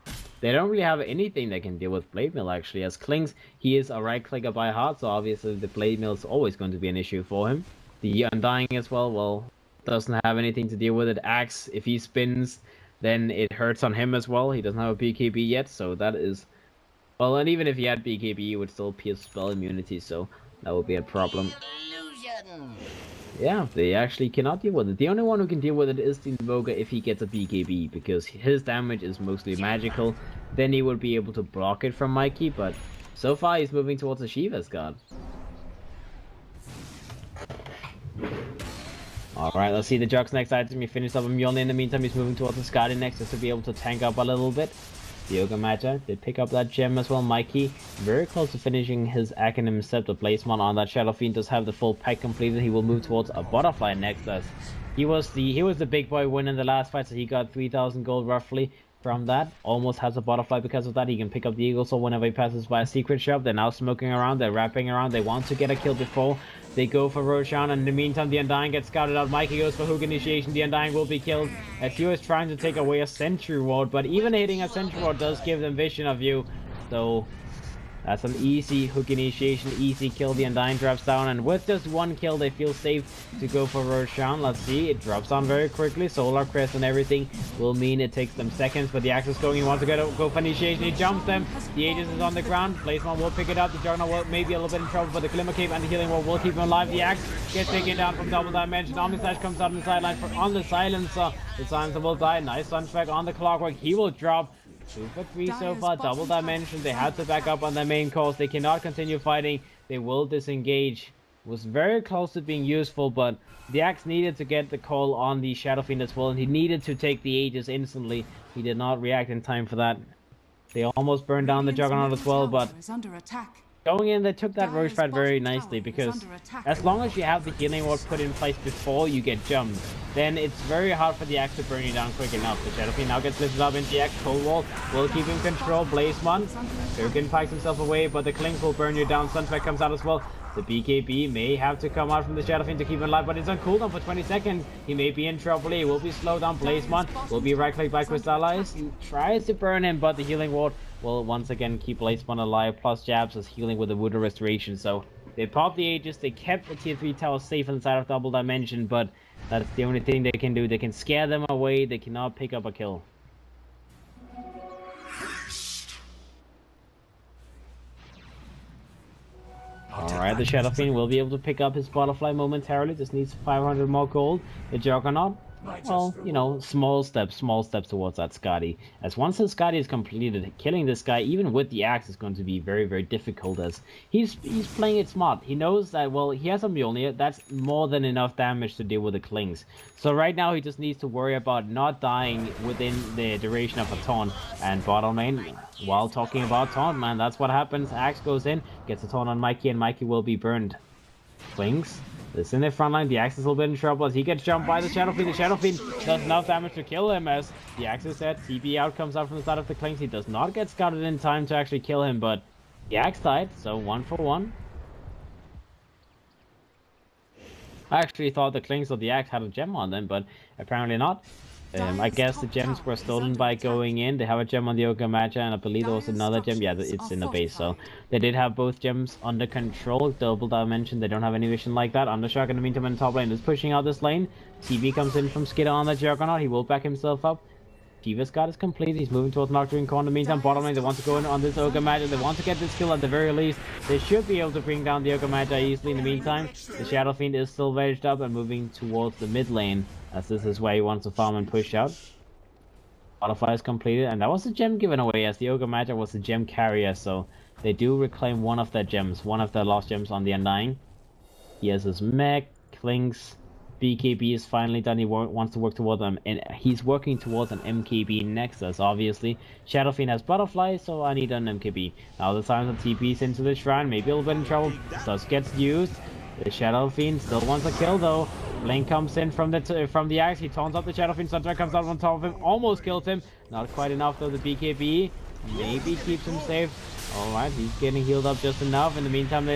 They don't really have anything that can deal with Blade Mill actually. As Clinks, he is a right clicker by heart, so obviously the Blade Mill is always going to be an issue for him. The Undying as well, doesn't have anything to deal with it. Axe, if he spins, then it hurts on him as well. He doesn't have a BKB yet, so that is... Well, and even if he had BKB, he would still pierce spell immunity, so that would be a problem. Yeah, they actually cannot deal with it. The only one who can deal with it is the Invoker if he gets a BKB, because his damage is mostly magical. Then he would be able to block it from Mikey, but so far he's moving towards the Shiva's God. Alright, let's see the Jug's next item. He finished up a Mjolnir. In the meantime, he's moving towards the Skadi next just to be able to tank up a little bit. The Yoga Magi did pick up that gem as well. Mikey very close to finishing his Acronym Scepter placement on that. Shadow Fiend does have the full pack completed. He will move towards a Butterfly next as he was the big boy win in the last fight, so he got 3,000 gold roughly from that. Almost has a Butterfly because of that. He can pick up the Eagle, so whenever he passes by a secret shop, they're now smoking around, they're wrapping around, they want to get a kill before they go for Roshan, and in the meantime, the Undying gets scouted out. Mikey goes for Hook Initiation. The Undying will be killed as he was trying to take away a Sentry Ward, but even hitting a Sentry Ward does give them vision of you, so that's an easy Hook Initiation, easy kill. The Undying drops down, and with just one kill, they feel safe to go for Roshan. Let's see, it drops down very quickly. Solar Crest and everything will mean it takes them seconds, but the Axe is going. He wants to go for Initiation. He jumps them. The Aegis is on the ground. Placeman will pick it up. The Juggernaut will maybe a little bit in trouble, but the Glimmer Cape and the Healing Wall will keep him alive. The Axe gets taken down from Double Dimension. Omnislash comes out on the sideline on the Silencer. The Silencer will die. Nice Sunstrike on the Clockwork. He will drop. 2 for 3 so far. Double Dimension. They had to back up on their main course. They cannot continue fighting. They will disengage. Was very close to being useful, but the Axe needed to get the call on the Shadow Fiend as well, and he needed to take the Aegis instantly. He did not react in time for that. They almost burned down the Juggernaut as well, but going in, they took that Roche fight very nicely, because as long as you have the Healing Ward put in place before you get jumped, then it's very hard for the Axe to burn you down quick enough. The Shadow Fiend now gets lifted up into the Axe. Cold Wall will keep him control. Blazemon, Durgan packs himself away, but the Clings will burn you down. Sunstrike comes out as well. The BKB may have to come out from the Shadow Fiend to keep him alive, but it's on cooldown for 20 seconds. He may be in trouble. He will be slowed down. Blazemon will be right-clicked by Crystallize. He tries to burn him, but the Healing Ward will once again keep Blazemon alive, plus jabs as healing with the Voodoo Restoration. So they popped the Aegis. They kept the tier 3 tower safe inside of Double Dimension, but that's the only thing they can do. They can scare them away. They cannot pick up a kill. Alright, the Shadow Fiend will be able to pick up his Butterfly momentarily. Just needs 500 more gold. The Juggernaut, well, you know, small steps towards that Skadi. As once the Skadi is completed, killing this guy, even with the Axe, is going to be very, very difficult, as he's playing it smart. He knows that, well, he has a Mjolnir. That's more than enough damage to deal with the Clings. So right now, he just needs to worry about not dying within the duration of a taunt. And bottom lane, while talking about taunt, man, that's what happens. Axe goes in, gets a taunt on Mikey, and Mikey will be burned. Clings, it's in the front line. The Axe is a little bit in trouble as he gets jumped by the Shadow Fiend. The Shadow Fiend does enough damage to kill him as the Axe is dead. TP out comes out from the side of the Clings. He does not get scouted in time to actually kill him, but the Axe died, so 1 for 1. I actually thought the Clings or the Axe had a gem on them, but apparently not. I guess the gems were stolen by going in. They have a gem on the Yoga Magi, and I believe there was another gem. Yeah, it's in the base, so they did have both gems under control. Double Dimension, they don't have any vision like that. Undershock, in the meantime, in the top lane is pushing out this lane. TV comes in from Skidder on the Juggernaut. He will back himself up. Shiva's guard is complete. He's moving towards Nocturne Core. In the meantime, bottom lane, they want to go in on this Ogre Magi. They want to get this kill at the very least. They should be able to bring down the Ogre Magi easily. In the meantime, the Shadow Fiend is still wedged up and moving towards the mid lane, as this is where he wants to farm and push out. Butterfly is completed, and that was a gem given away, as the Ogre Magi was the gem carrier, so they do reclaim one of their gems, one of their lost gems on the Undying. He has his mech, Clings. BKB is finally done. He wants to work towards them, and he's working towards an MKB Nexus, obviously. Shadow Fiend has Butterfly, so I need an MKB. Now the Silence TPs into the Shrine, maybe a little bit in trouble. Sus gets used. The Shadow Fiend still wants a kill, though. Blink comes in from the Axe. He taunts up the Shadow Fiend. Sunstrike comes out on top of him, almost kills him. Not quite enough, though. The BKB maybe keeps him safe. Alright, he's getting healed up just enough. In the meantime, the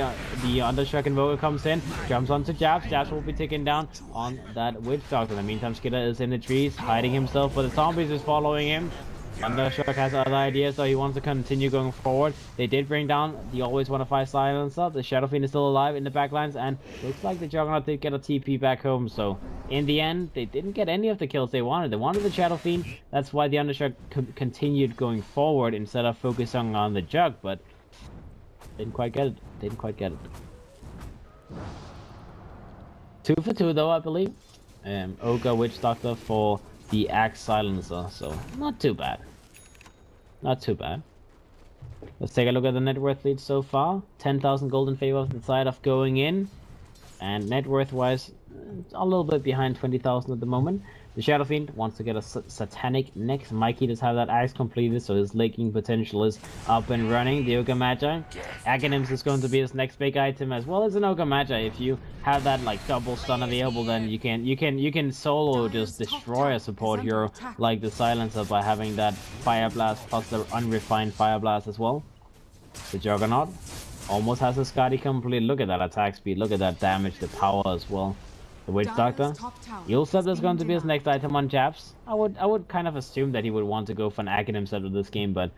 Undershock Invoker comes in, jumps onto Jabs. Jabs will be taken down on that Witch Doctor. In the meantime, Skidder is in the trees, hiding himself, but the zombies is following him. Undershock has other ideas, so he wants to continue going forward. They did bring down the Always Wanna Fight Silencer. The Shadow Fiend is still alive in the backlines, and looks like the Juggernaut did get a TP back home. So in the end, they didn't get any of the kills they wanted. They wanted the Shadow Fiend. That's why the Undershock continued going forward instead of focusing on the Jug, but didn't quite get it. Didn't quite get it. 2 for 2 though, I believe. Ogre Witch Doctor for the Axe Silencer, so not too bad. Not too bad. Let's take a look at the net worth lead so far. 10,000 gold in favor of the side of going in. And net worth-wise, a little bit behind 20,000 at the moment. The Shadow Fiend wants to get a Satanic next. Mikey does have that axe completed, so his laking potential is up and running. The Ogre Magi. Aghanims is going to be his next big item, as well as an Ogre Magi. If you have that like double stun available, then you can solo just destroy a support hero like the Silencer by having that Fire Blast plus the unrefined Fire Blast as well. The Juggernaut almost has a Scotty complete. Look at that attack speed. Look at that damage, the power as well. The Witch Doctor. You'll said there's going to be his next item on Japs. I would kind of assume that he would want to go for an Aghanim set of this game, but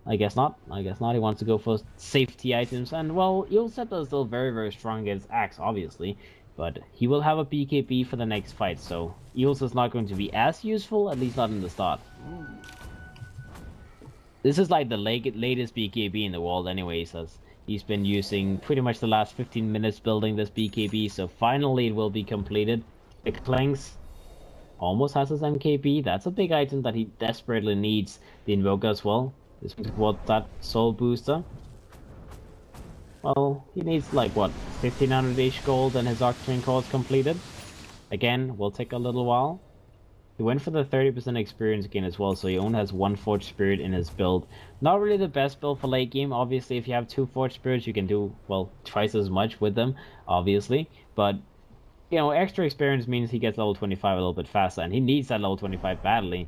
I guess not. I guess not. He wants to go for safety items. And well, you'll said is still very, very strong against Axe, obviously. But he will have a BKB for the next fight, so Eels is not going to be as useful, at least not in the start. This is like the latest BKB in the world anyways, as he's been using pretty much the last 15 minutes building this BKB, so finally it will be completed. The Clanks almost has his MKB. That's a big item that he desperately needs. The Invoker as well. This one's towards that Soul Booster. Well, he needs like, what, 1500-ish gold and his Octarine core is completed. Again, will take a little while. He went for the 30% experience gain as well, so he only has one Forged Spirit in his build. Not really the best build for late game. Obviously, if you have 2 Forged Spirits, you can do, well, twice as much with them, obviously. But, you know, extra experience means he gets level 25 a little bit faster, and he needs that level 25 badly.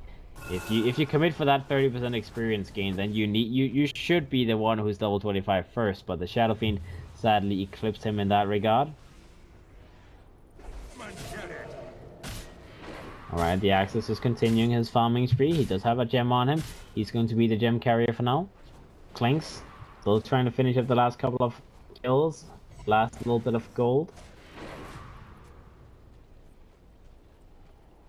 If you commit for that 30% experience gain, then you should be the one who's level 25 first, but the Shadow Fiend sadly eclipsed him in that regard. Alright, the Axis is continuing his farming spree. He does have a gem on him. He's going to be the gem carrier for now. Clanks, still trying to finish up the last couple of kills. Last little bit of gold.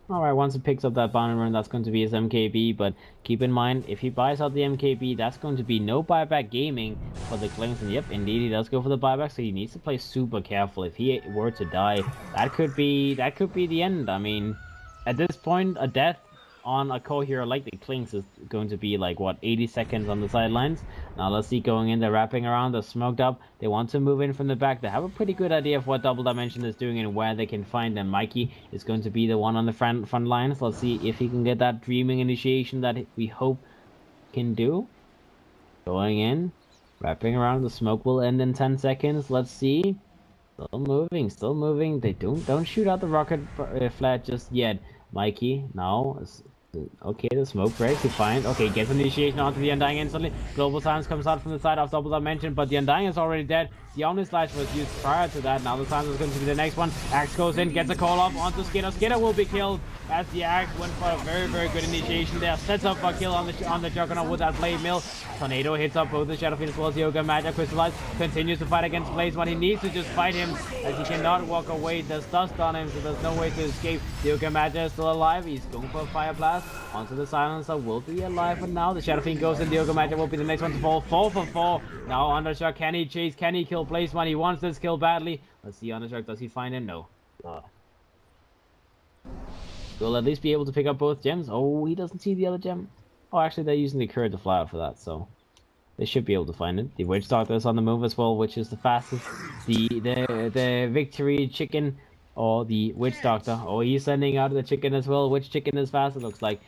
Alright, once he picks up that bounty run, that's going to be his MKB, but keep in mind, if he buys out the MKB, that's going to be no buyback gaming for the Clanks, and yep, indeed, he does go for the buyback, so he needs to play super careful. If he were to die, that could be the end. I mean, at this point, a death on a core hero like the Clinks is going to be like, what, 80 seconds on the sidelines. Now let's see, going in, they're wrapping around, they're smoked up, they want to move in from the back. They have a pretty good idea of what Double Dimension is doing and where they can find them. Mikey is going to be the one on the front lines. Let's see if he can get that Dreaming Initiation that we hope can do. Going in, wrapping around, the smoke will end in 10 seconds. Let's see. Still moving. They don't shoot out the rocket flare just yet. Mikey, now, okay, the smoke breaks, he finds, okay, gets initiation onto the Undying instantly. Global Silence comes out from the side of Double Dimension, but the Undying is already dead. The Omni Slash was used prior to that. Now the Silence is going to be the next one. Axe goes in, gets a call off onto Skinner. Skinner will be killed as the Axe went for a very, very good initiation there. Sets up for a kill on the Juggernaut with that Blade Mill. Tornado hits up both the Shadow Fiend as well as the Ogre Magi. Crystallize continues to fight against Blaze, but he needs to just fight him as he cannot walk away. There's dust on him, so there's no way to escape. The Ogre Magi is still alive. He's going for a Fire Blast onto the Silencer. Will be alive for now. The Shadow Fiend goes in. The Ogre Magi will be the next one to fall. 4 for 4. Now Undershock, can he chase? Can he kill Blaze One? He wants this kill badly. Let's see, Undershock, does he find him? No. We'll at least be able to pick up both gems. Oh, he doesn't see the other gem. Oh, actually, they're using the Courier to fly out for that, so they should be able to find it. The Witch Doctor is on the move as well, which is the fastest. The Victory Chicken, or the Witch Doctor. Oh, he's sending out the chicken as well. Which chicken is fast? It looks like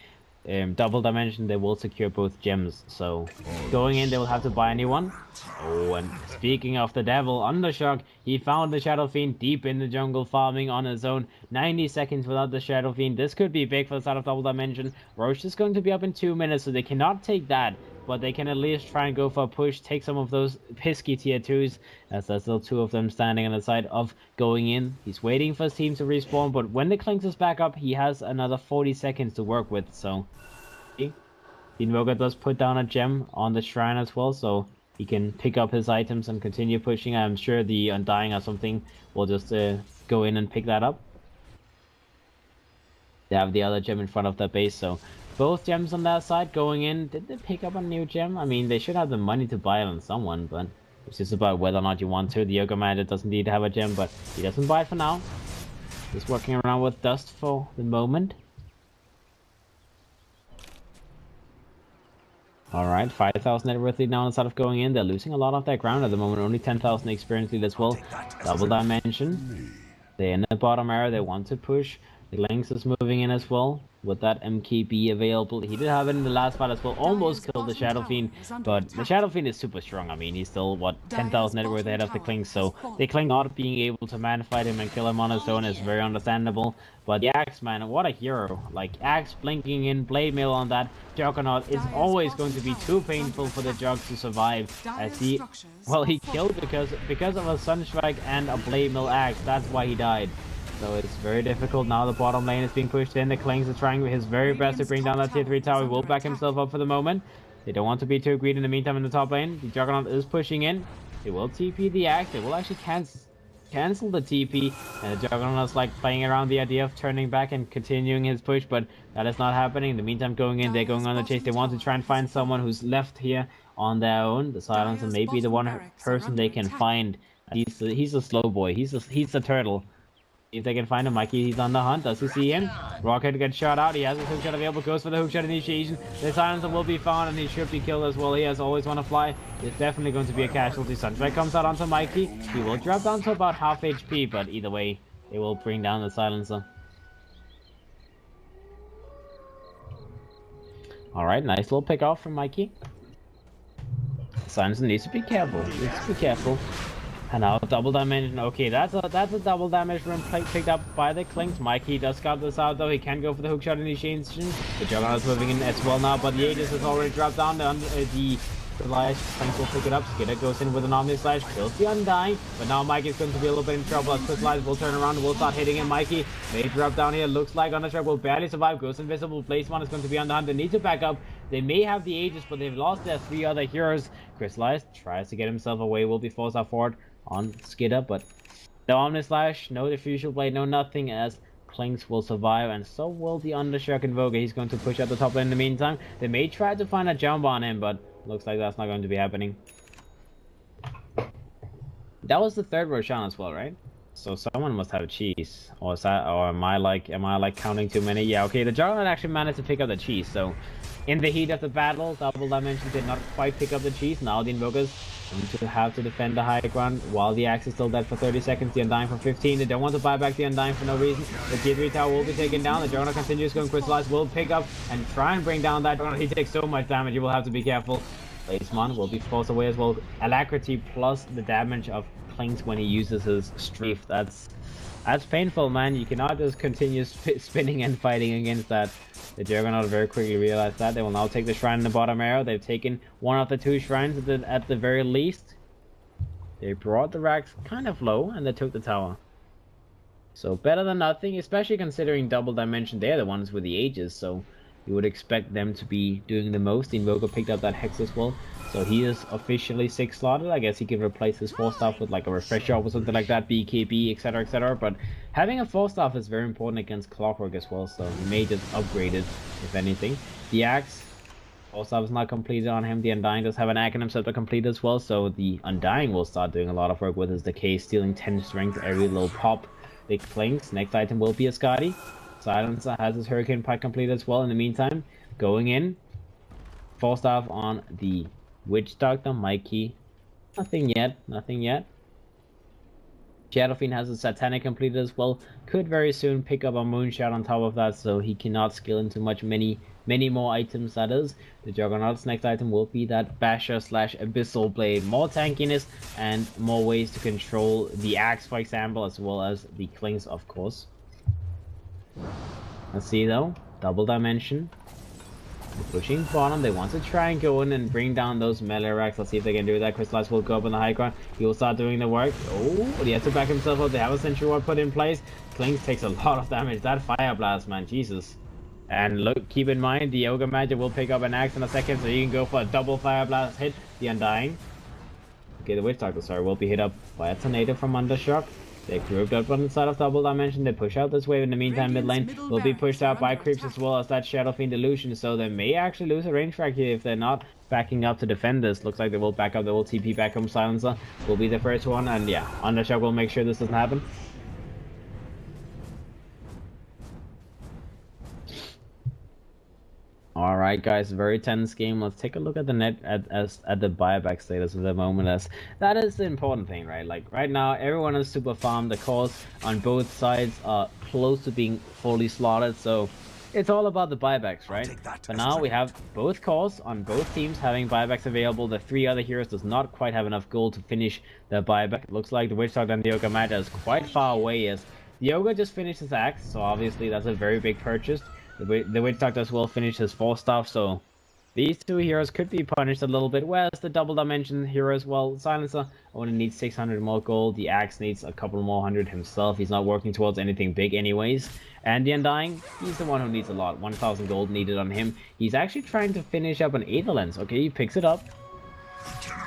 Double Dimension. They will secure both gems, so going in, they will have to buy a new one. Oh, and speaking of the devil, Undershock, he found the Shadow Fiend deep in the jungle farming on his own. 90 seconds without the Shadow Fiend. This could be big for the side of Double Dimension. Roche is going to be up in 2 minutes, so they cannot take that, but they can at least try and go for a push, take some of those pisky tier 2s, as there's still 2 of them standing on the side of going in. He's waiting for his team to respawn, but when the Clinks is back up, he has another 40 seconds to work with, so the Invoker does put down a gem on the shrine as well, so he can pick up his items and continue pushing. I'm sure the Undying or something will just go in and pick that up. They have the other gem in front of their base, so both gems on that side going in. Did they pick up a new gem? I mean, they should have the money to buy it on someone, but it's just about whether or not you want to. The Ogre Magi doesn't need to have a gem, but he doesn't buy it for now. Just working around with dust for the moment. Alright, 5,000 net worth lead now instead of going in. They're losing a lot of their ground at the moment. Only 10,000 experience lead as well. Double Dimension. They're in the bottom area. They want to push. The Lynx is moving in as well with that MKB available. He did have it in the last fight as well. Almost killed the Shadow Fiend, but the Shadow Fiend is super strong. I mean, he's still, what, 10,000 net worth ahead of the Kling, so the Kling not being able to man-fight him and kill him on his own is very understandable. But the Axe, man, what a hero. Like, Axe blinking in, Blade Mail on that Juggernaut is always going to be too painful for the Jug to survive. As he, well, he killed because of a Sunstrike and a Blade Mail Axe. That's why he died. So it's very difficult. Now the bottom lane is being pushed in. The Klings are trying his very best to bring down that tier 3 tower. He will back himself up for the moment. They don't want to be too greedy in the meantime in the top lane. The Juggernaut is pushing in. They will TP the Axe. They will actually cancel the TP. And the Juggernaut's like playing around the idea of turning back and continuing his push, but that is not happening. In the meantime, going in, they're going on the chase. They want to try and find someone who's left here on their own. The Silencer may be the one person they can find. He's a slow boy. He's a turtle. If they can find him, Mikey, he's on the hunt. Does he see him? Rocket gets shot out. He has his hookshot available. Goes for the hookshot initiation. The Silencer will be found, and he should be killed as well. He has always want to fly. It's definitely going to be a casualty. Sunstrike comes out onto Mikey. He will drop down to about half HP, but either way, they will bring down the Silencer. Alright, nice little pick off from Mikey. Silencer needs to be careful. And now double dimension. Okay, that's a double damage rune picked up by the Klings. Mikey does scout this out though. He can go for the hookshot initiation. The Juggernaut is moving in as well now, but the Aegis has already dropped down. The Elias Klings will pick it up. Skidder goes in with an Omni Slash, kills the Undying, but now Mikey's going to be a little bit in trouble as Crystallize will turn around and will start hitting him. Mikey may drop down here. Looks like Undershark will barely survive. Goes invisible. Blazeman is going to be on the hunt. They need to back up. They may have the Aegis, but they've lost their 3 other heroes. Crystallize tries to get himself away. Will be forced out forward on Skidder, but no Omni Slash, no Diffusal Blade, no nothing, as Klings will survive, and so will the Undershark Invoker. He's going to push out the top lane in the meantime. They may try to find a jump on him, but looks like that's not going to be happening. That was the 3rd Roshan as well, right? So someone must have cheese, or is that, or am I like counting too many? Yeah, okay, the Juggernaut actually managed to pick up the cheese, so in the heat of the battle, Double Dimension did not quite pick up the cheese. Now the Invokers going to have to defend the high ground while the Axe is still dead for 30 seconds. The Undying for 15. They don't want to buy back the Undying for no reason. The tier 3 tower will be taken down. The Juggernaut continues going. Crystallize will pick up and try and bring down that Juggernaut. He takes so much damage, you will have to be careful. Blazeman will be forced away as well. Alacrity plus the damage of Klings when he uses his Strafe. That's painful, man. You cannot just continue spinning and fighting against that. The Juggernaut very quickly realized that. They will now take the shrine in the bottom area. They've taken one of the 2 shrines at the very least. They brought the racks kind of low, and they took the tower. So better than nothing, especially considering Double Dimension. They're the ones with the Aegis, so you would expect them to be doing the most. The Invoker picked up that Hex as well, so he is officially 6 slotted. I guess he can replace his 4-staff with like a Refresher or something like that, BKB, etc, etc. But having a 4-staff is very important against Clockwork as well, so he may just upgrade it, if anything. The Axe, 4-staff is not completed on him. The Undying does have an Acronym set to complete as well, so the Undying will start doing a lot of work with his Decay, stealing 10 strength every little pop. The Klings, next item will be a Scotty. Silencer has his Hurricane Pike complete as well. In the meantime, going in, 4-staff on the Witch Doctor, Mikey. Nothing yet. Shadow Fiend has a Satanic completed as well. Could very soon pick up a Moonshot on top of that, so he cannot skill into many more items, that is. The Juggernaut's next item will be that Basher / Abyssal Blade. More tankiness and more ways to control the Axe, for example, as well as the Klings, of course. Let's see though, Double Dimension. They're pushing bottom. They want to try and go in and bring down those melee racks. Let's see if they can do that. Crystallize will go up on the high ground. He will start doing the work. Oh, he has to back himself up. They have a Sentry Ward put in place. Klings takes a lot of damage. That Fire Blast, man, Jesus. And look, keep in mind, the Ogre Magic will pick up an Axe in a second, so you can go for a double Fire Blast hit. The Undying. Okay, the Witch Doctor, sorry, will be hit up by a Tornado from Undershock. They grouped up on the side of Double Dimension. They push out this wave. In the meantime, mid lane will be pushed out by creeps as well as that Shadow Fiend Illusion. So they may actually lose a range frag here if they're not backing up to defend this. Looks like they will back up. They will TP back home. Silencer will be the first one. And yeah, Undershock will make sure this doesn't happen. All right, guys, very tense game. Let's take a look at the at the buyback status at the moment, as that is the important thing, right? Like right now, everyone is super farmed. The cores on both sides are close to being fully slotted, so it's all about the buybacks, right? For now, we have both cores on both teams having buybacks available. The three other heroes does not quite have enough gold to finish the buyback. It looks like the Witch Doctor and the Ogre Magi is quite far away, as the Ogre just finished his axe, so obviously that's a very big purchase. The Witch Doctor as well finished his 4-staff, so these two heroes could be punished a little bit. Whereas the double dimension heroes, well, Silencer only needs 600 more gold. The Axe needs a couple more hundred himself. He's not working towards anything big anyways. And the Undying, he's the one who needs a lot. 1000 gold needed on him. He's actually trying to finish up an Aether Lens. Okay, he picks it up.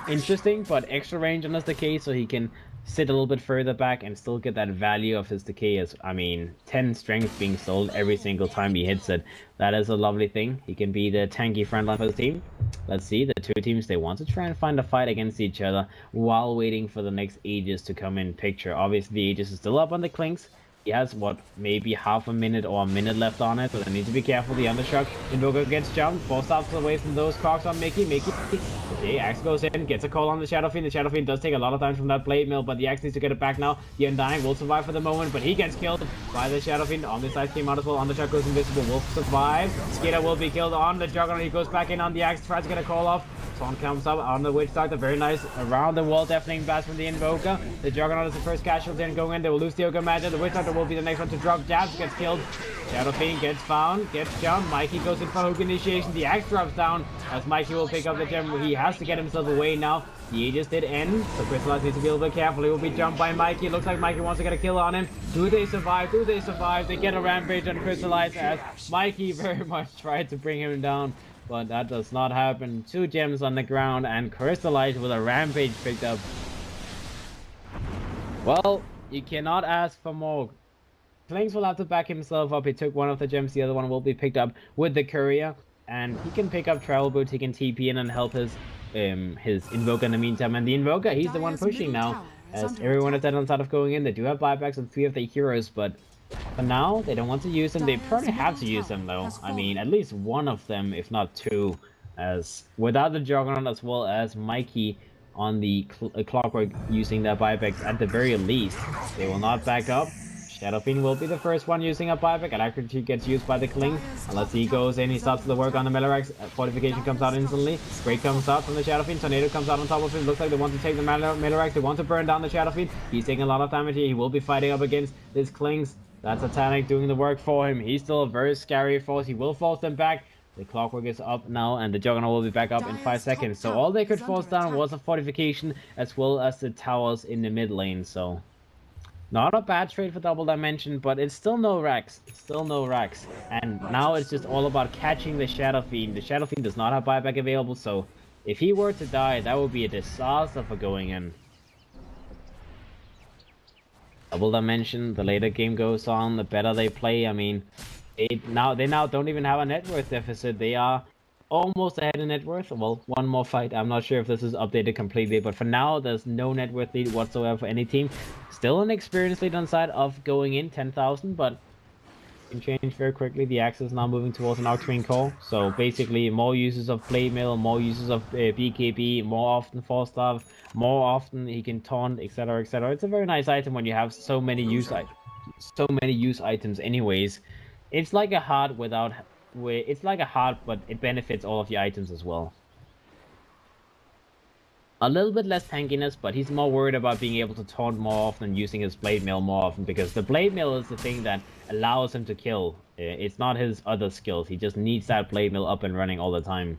Interesting, but extra range on his decay, so he can sit a little bit further back and still get that value of his decay. As I mean, 10 strength being sold every single time he hits it. That is a lovely thing. He can be the tanky frontline for his team. Let's see, the two teams, they want to try and find a fight against each other while waiting for the next Aegis to come in picture. Obviously, the Aegis is still up on the Clinks. He has, what, maybe half a minute or a minute left on it, so they need to be careful. The Undershock. Invoker gets jumped. 4 stops away from those cogs on Mickey. Okay, Axe goes in, gets a call on the Shadow Fiend. The Shadow Fiend does take a lot of time from that Blade Mill, but the Axe needs to get it back now. The Undying will survive for the moment, but he gets killed by the Shadow Fiend. On this side came out as well. Undershock goes invisible. Will survive. Skidder will be killed on the Juggernaut. He goes back in on the Axe, tries to get a call off. Swan comes up on the Witch Doctor. Very nice around the wall, deafening blast from the Invoker. The Juggernaut is the first casualty and going in. They will lose the Ogre Magi. The Witch Doctor will be the next one to drop. Jabs gets killed. Shadow Fiend gets found, gets jumped. Mikey goes in for hook initiation. The Axe drops down as Mikey will pick up the gem. He has to get himself away now. The Aegis did end, so Crystallize needs to be a little bit careful. He will be jumped by Mikey. Looks like Mikey wants to get a kill on him. Do they survive? Do they survive? They get a rampage on Crystallize as Mikey very much tried to bring him down, but that does not happen. 2 gems on the ground and Crystallize with a rampage picked up. Well, you cannot ask for more. Clinks will have to back himself up. He took one of the gems, the other one will be picked up with the courier, and he can pick up travel boots. He can TP in and help his Invoker in the meantime. And the Invoker, he's the one pushing now, as everyone is dead on the side of going in. They do have buybacks on 3 of their heroes, but for now they don't want to use them. They probably have to use them though. I mean, at least one of them, if not 2, as without the Juggernaut as well as Mikey on the Clockwork using their buybacks at the very least, they will not back up. Shadow Fiend will be the first one using a buyback. Alacrity gets used by the Kling. Unless he goes in, he starts the work on the Millerax. Fortification comes out instantly. Break comes out from the Shadow Fiend. Tornado comes out on top of him. Looks like they want to take the Millerax. They want to burn down the Shadow Fiend. He's taking a lot of damage here. He will be fighting up against this Klings. That's a Titanic doing the work for him. He's still a very scary force. He will force them back. The Clockwork is up now, and the Juggernaut will be back up in 5 seconds. So all they could force down was a fortification, as well as the towers in the mid lane. So not a bad trade for Double Dimension, but it's still no racks. Still no racks. And now it's just all about catching the Shadow Fiend. The Shadow Fiend does not have buyback available, so if he were to die, that would be a disaster for going in. Double Dimension, the later game goes on, the better they play. I mean, they now don't even have a net worth deficit. They are almost ahead in net worth. Well, one more fight. I'm not sure if this is updated completely, but for now, there's no net worth lead whatsoever for any team. Still an experience lead on side of going in 10,000, but it can change very quickly. The Axe is now moving towards an Arctrain Core. So basically, more uses of Blade Mill, more uses of BKB, more often 4-star, more often he can taunt, etc., etc. It's a very nice item when you have so many use items. Anyways, it's like a heart without. It's like a heart, but it benefits all of your items as well. A little bit less tankiness, but he's more worried about being able to taunt more often and using his Blade Mail more often, because the Blade Mail is the thing that allows him to kill. It's not his other skills. He just needs that Blade Mail up and running all the time.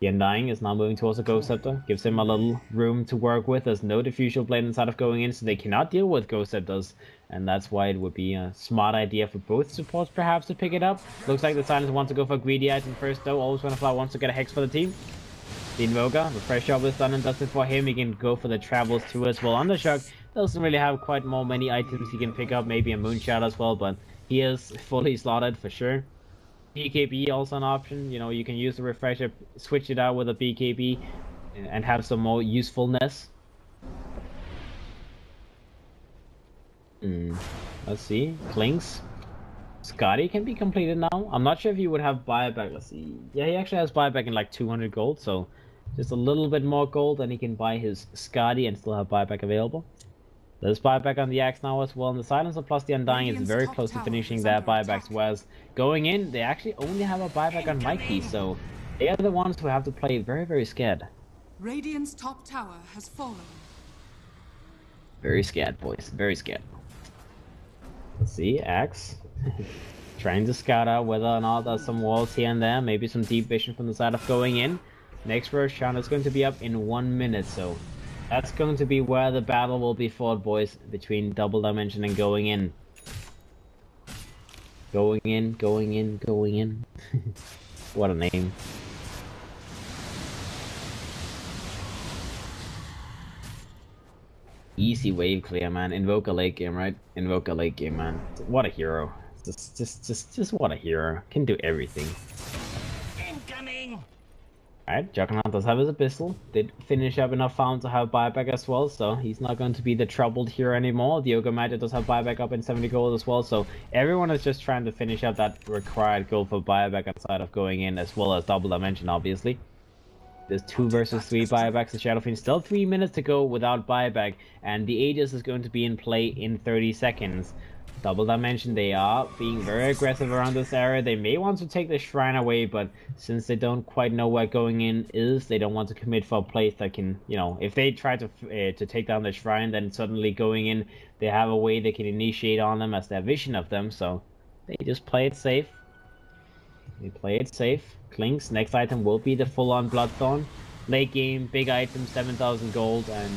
The Undying is now moving towards the Ghost Scepter. Gives him a little room to work with. There's no Diffusal Blade inside of going in, so they cannot deal with Ghost Scepters. And that's why it would be a smart idea for both supports perhaps to pick it up. Looks like the Silence wants to go for a greedy item first though. Always Wonderflower wants to get a Hex for the team. The Invoker, the fresh job is done and dusted for him. He can go for the Travels too as well. Undershock doesn't really have quite many items he can pick up. Maybe a Moonshot as well, but he is fully slotted for sure. BKB also an option. You know, you can use the refresher, switch it out with a BKB, and have some more usefulness. Let's see. Clinks. Scotty can be completed now. I'm not sure if he would have buyback. Let's see. Yeah, he actually has buyback in like 200 gold, so just a little bit more gold, and he can buy his Scotty and still have buyback available. There's buyback on the axe now as well, and the Silencer plus the Undying is very close to finishing their buybacks, whereas going in, they actually only have a buyback on Mikey, so they are the ones who have to play very, very scared. Radiant's top tower has fallen. Very scared, boys. Very scared. Let's see, axe. Trying to scout out whether or not there's some walls here and there, maybe some deep vision from the side of going in. Next Roshan is going to be up in 1 minute, so that's going to be where the battle will be fought, boys, between Double Dimension and going in. Going in, going in, going in. What a name. Easy wave clear, man. Invoke a late game, right? Invoke a late game, man. What a hero. Just what a hero. Can do everything. Incoming! Alright, Juggernaut does have his Abyssal. Did finish up enough farm to have buyback as well, so he's not going to be the troubled hero anymore. The Yoga Magic does have buyback up in 70 gold as well, so everyone is just trying to finish up that required gold for buyback outside of going in, as well as Double Dimension, obviously. There's 2 versus 3 buybacks. The Shadow Fiend still 3 minutes to go without buyback, and the Aegis is going to be in play in 30 seconds. Double Dimension, they are being very aggressive around this area. They may want to take the shrine away, but since they don't quite know where going in is, they don't want to commit for a place that can, you know, if they try to take down the shrine, then suddenly going in, they have a way they can initiate on them as their vision of them, so they just play it safe. They play it safe. Clink's next item will be the full-on Bloodthorn. Late game, big item, 7,000 gold, and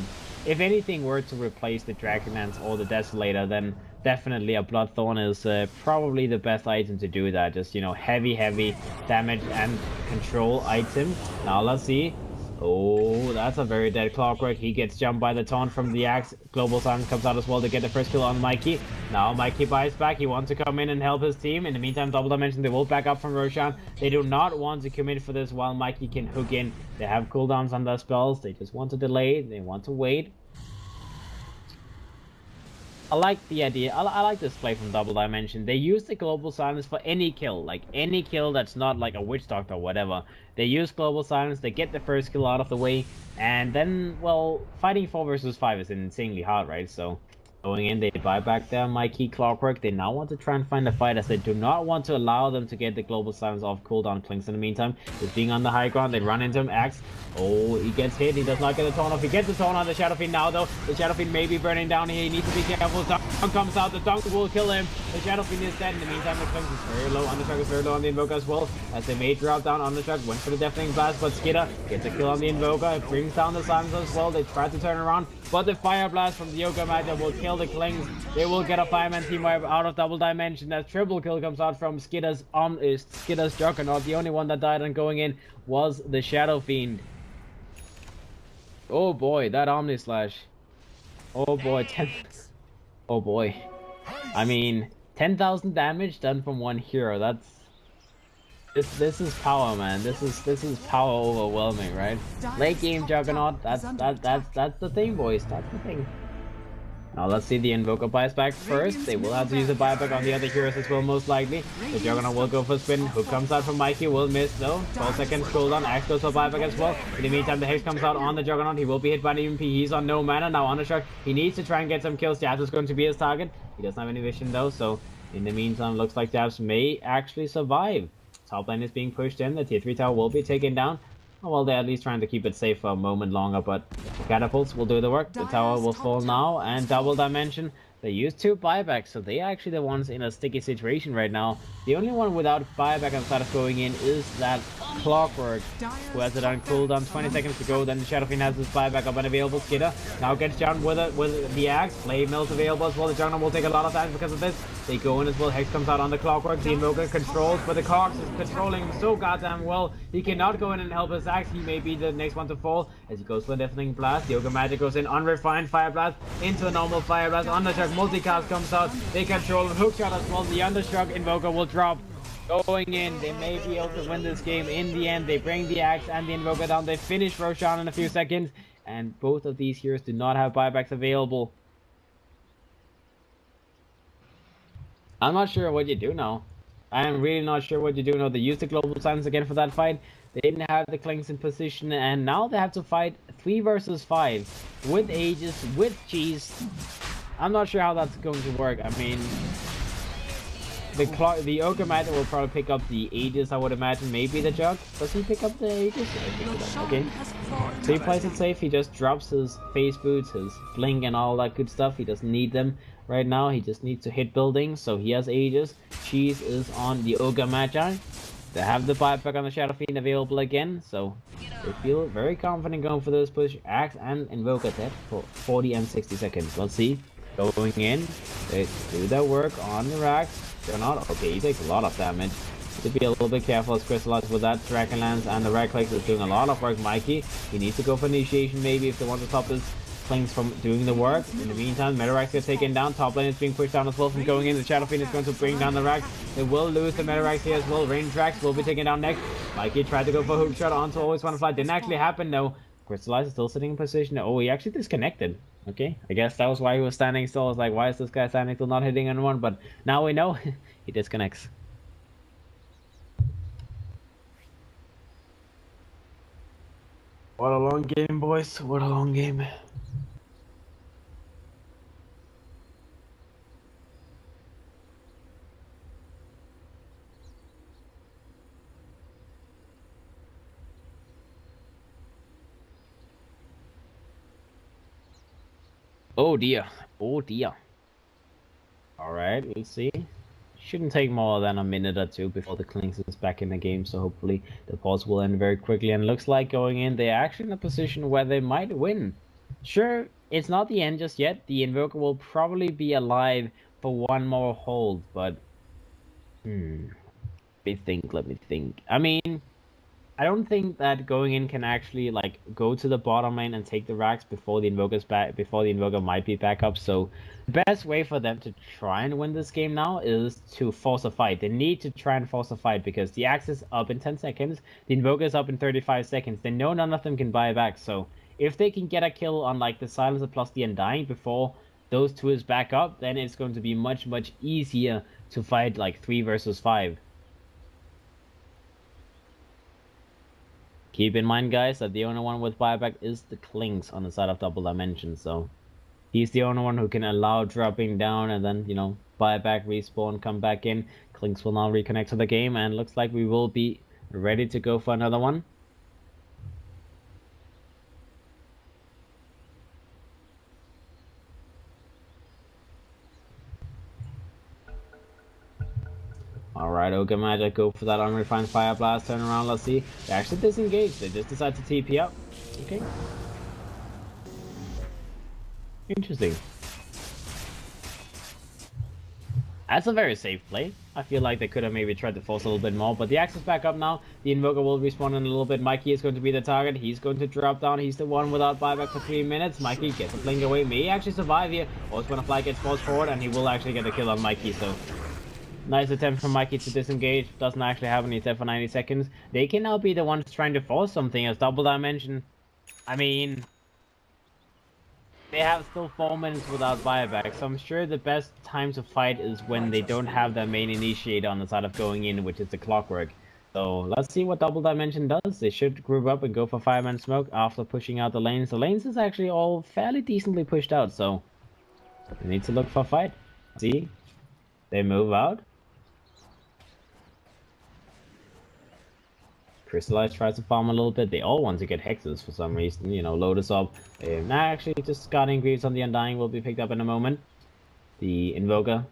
if anything were to replace the Dragonlance or the Desolator, then definitely a Bloodthorn is probably the best item to do that. Just, you know, heavy damage and control item. Now let's see. Oh, that's a very dead Clockwork. He gets jumped by the taunt from the axe. Global Silence comes out as well to get the first kill on Mikey. Now Mikey buys back. He wants to come in and help his team. In the meantime, Double Dimension, they will back up from Roshan. They do not want to commit for this while Mikey can hook in. They have cooldowns on their spells. They just want to delay. They want to wait. I like the idea. I like this play from Double Dimension. They use the Global Silence for any kill. Like, any kill that's not like a Witch Doctor or whatever. They use Global Silence, they get the first kill out of the way, and then, well, fighting 4 versus 5 is insanely hard, right? So, going in, they buy back their Mikey Clockwork. They now want to try and find a fight, as they do not want to allow them to get the Global Silence off cooldown. Clinks in the meantime is being on the high ground. They run into him. Axe. Oh, he gets hit. He does not get the taunt off. He gets the taunt on the Shadow Fiend now, though. The Shadow Fiend may be burning down here. He needs to be careful. Dunk comes out. The Dunk will kill him. The Shadow Fiend is dead. In the meantime, the Clinks is very low. Undershock is very low on the Invoker as well, as they may drop down. Undershock went for the Deafening Blast, but Skidder gets a kill on the Invoker. It brings down the Silence as well. They try to turn around, but the Fire Blast from the Yoga Magic will kill the Clinks. They will get a fireman team wipe out of Double Dimension. That triple kill comes out from Skidder's Juggernaut. The only one that died on going in was the Shadow Fiend. Oh boy, that Omni Slash. Oh boy, oh boy. I mean, 10,000 damage done from one hero. That's this is power, man. This is power overwhelming, right? Late game Juggernaut. That's the thing, boys. That's the thing. Now let's see, the Invoker buys back first. They will have to use a buyback on the other heroes as well, most likely. The Juggernaut will go for a spin. Who comes out from Mikey will miss though. 12 seconds cooldown. Axe goes for buyback as well. In the meantime, the Hex comes out on the Juggernaut. He will be hit by an EMP. He's on no mana. Now Undershock, he needs to try and get some kills. Jabs is going to be his target. He doesn't have any vision though, so in the meantime, looks like Jabs may actually survive. Top lane is being pushed in. The tier 3 tower will be taken down. Well, they're at least trying to keep it safe for a moment longer, but the catapults will do the work. The tower will fall now, and Double Dimension, they use 2 buybacks, so they are actually the ones in a sticky situation right now. The only one without buyback instead of going in is that Clockwork, who has it on cooldown. 20 seconds to go, then the Shadow Fiend has his buyback up and available. Skidder now gets down with the axe. Flame Mill's available as well. The Juggernaut will take a lot of damage because of this. They go in as well. Hex comes out on the Clockwork. The Invoker controls, but the Cox is controlling him so goddamn well. He cannot go in and help his axe. He may be the next one to fall as he goes for a Deafening Blast. The Yoga Magic goes in, unrefined Fire Blast into a normal Fire Blast. Undershock multicast comes out. They control Hookshot as well. The Undershock Invoker will drop. Going in, they may be able to win this game. In the end, they bring the axe and the Invoker down. They finish Roshan in a few seconds, and both of these heroes do not have buybacks available. I'm not sure what you do now. I am really not sure what you do now. They used the global silence again for that fight. They didn't have the Clinks in position, and now they have to fight 3 versus 5 with Aegis, with Cheese. I'm not sure how that's going to work. I mean, the Ogre Matter will probably pick up the Aegis, I would imagine. Maybe the Jug. Does he pick up the Aegis? Okay. So he plays it safe. He just drops his Phase Boots, his Blink, and all that good stuff. He doesn't need them right now. He just needs to hit buildings. So he has Aegis. Cheese is on the Ogre Magi. They have the buyback on the Shadow Fiend available again. So they feel very confident going for this push. Axe and Invoker dead for 40 and 60 seconds. Let's see. Going in. They do their work on the racks. They're not okay. He takes a lot of damage. To be a little bit careful as Crystallize with that Dragonlance, and the right click is doing a lot of work. Mikey, he needs to go for initiation maybe if they want to stop this Clings from doing the work. In the meantime, Metarax gets taken down. Top lane is being pushed down as well from going in. The Shadow Fiend is going to bring down the racks. They will lose the Metarax here as well. Range Rax will be taken down next. Mikey tried to go for hook shot onto Always Wanna Fly. Didn't actually happen though. Crystallize is still sitting in position. Oh, he actually disconnected. Okay, I guess that was why he was standing still. I was like, why is this guy standing still, not hitting anyone? But now we know he disconnects. What a long game, boys. What a long game. Oh dear. Oh dear. Alright, let's see. Shouldn't take more than a minute or two before the Clinks is back in the game, so hopefully the pause will end very quickly. And looks like going in, they're actually in a position where they might win. Sure, it's not the end just yet. The Invoker will probably be alive for one more hold, but... Let me think. I mean... I don't think that going in can actually like go to the bottom lane and take the racks before the Invoker might be back up. So the best way for them to try and win this game now is to force a fight. They need to try and force a fight because the Axe is up in 10 seconds, the Invoker is up in 35 seconds. They know none of them can buy back. So if they can get a kill on like the Silencer plus the Undying before those two is back up, then it's going to be much easier to fight like 3 versus 5. Keep in mind, guys, that the only one with buyback is the Clinks on the side of Double Dimension, so he's the only one who can allow dropping down and then, you know, buyback, respawn, come back in. Clinks will now reconnect to the game, and looks like we will be ready to go for another one. Alright, Ogre Magic, go for that unrefined Fire Blast, turn around, let's see. They actually disengage, they just decide to TP up. Okay. Interesting. That's a very safe play. I feel like they could have maybe tried to force a little bit more, but the Axe is back up now. The Invoker will respawn in a little bit. Mikey is going to be the target. He's going to drop down. He's the one without buyback for 3 minutes. Mikey gets a blink away. May actually survive here. Always Wanna Fly gets forced forward, and he will actually get a kill on Mikey, so... Nice attempt from Mikey to disengage. Doesn't actually have any death for 90 seconds. They can now be the ones trying to force something as Double Dimension. I mean... They have still 4 minutes without buyback, so I'm sure the best time to fight is when they don't have their main initiator on the side of going in, which is the Clockwork. So let's see what Double Dimension does. They should group up and go for Fireman Smoke after pushing out the lanes. The lanes is actually all fairly decently pushed out, so they need to look for a fight. See? They move out. Crystallize tries to farm a little bit. They all want to get hexes for some reason. You know, load us up. Actually, just Guardian Greaves on the Undying will be picked up in a moment. The Invoker.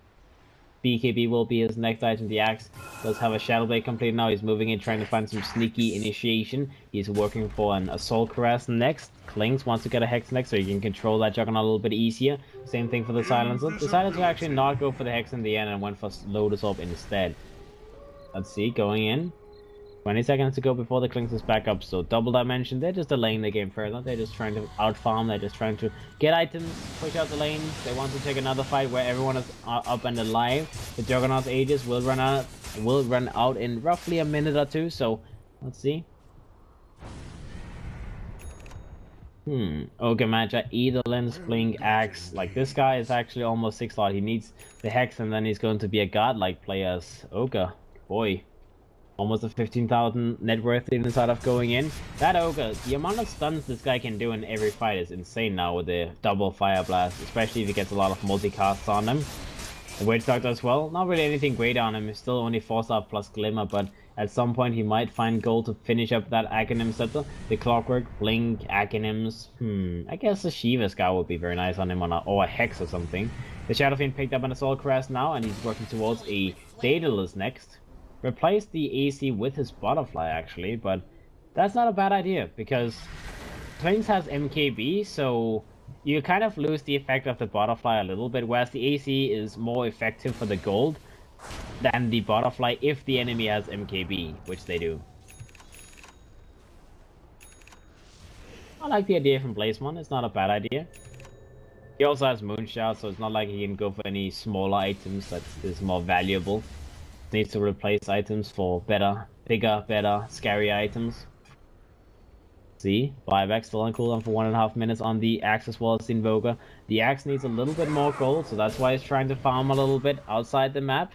BKB will be his next item. The Axe does have a Shadow Blade complete now. He's moving in, trying to find some sneaky initiation. He's working for an Assault Caress next. Clings wants to get a Hex next, so he can control that Juggernaut a little bit easier. Same thing for the Silencer. The Silencer actually not go for the Hex in the end and went for Lotus Orb instead. Let's see, going in. 20 seconds to go before the Clinks is back up, so Double Dimension, they're just delaying the game further. They're just trying to out-farm, they're just trying to get items, push out the lanes. They want to take another fight where everyone is up and alive. The Juggernaut's Aegis will run out in roughly a minute or two, so let's see. Ogre Magi, either Lens, Blink, Axe. Like, this guy is actually almost 6 slot. He needs the Hex, and then he's going to be a godlike player as Ogre. Boy. Almost a 15,000 net worth inside of going in. That Ogre, the amount of stuns this guy can do in every fight is insane now with the double Fire Blast, especially if he gets a lot of multicasts on him. The Witch Doctor as well, not really anything great on him, he's still only 4-star plus Glimmer, but at some point he might find gold to finish up that Aghanim Scepter. The Clockwork, Blink, Aghanims, I guess the Shiva Scout would be very nice on him, or a Hex or something. The Shadow Fiend picked up an Assault Crest now, and he's working towards a Daedalus next. Replace the AC with his Butterfly actually, but that's not a bad idea, because Klings has MKB, so you kind of lose the effect of the Butterfly a little bit, whereas the AC is more effective for the gold than the Butterfly if the enemy has MKB, which they do. I like the idea from Blazemon, it's not a bad idea. He also has Moonshot, so it's not like he can go for any smaller items that is more valuable. Needs to replace items for bigger, better, scary items. See, buyback still on cooldown for 1.5 minutes on the Axe as well as the Invoker. The Axe needs a little bit more gold, so that's why he's trying to farm a little bit outside the map.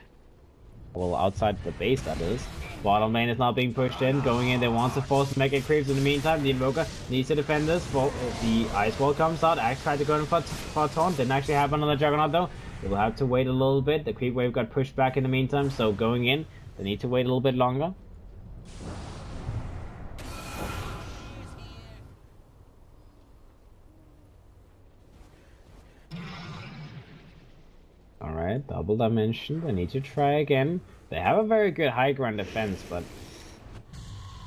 Well, outside the base, that is. Bottom lane is not being pushed in. Going in, they want to force Mega Creeps. In the meantime, the Invoker needs to defend this. The Ice Wall comes out. Axe tried to go in for a taunt. Didn't actually happen on the Juggernaut though. They will have to wait a little bit. The creep wave got pushed back in the meantime, so going in, they need to wait a little bit longer. Alright, double dimension. They need to try again. They have a very good high ground defense, but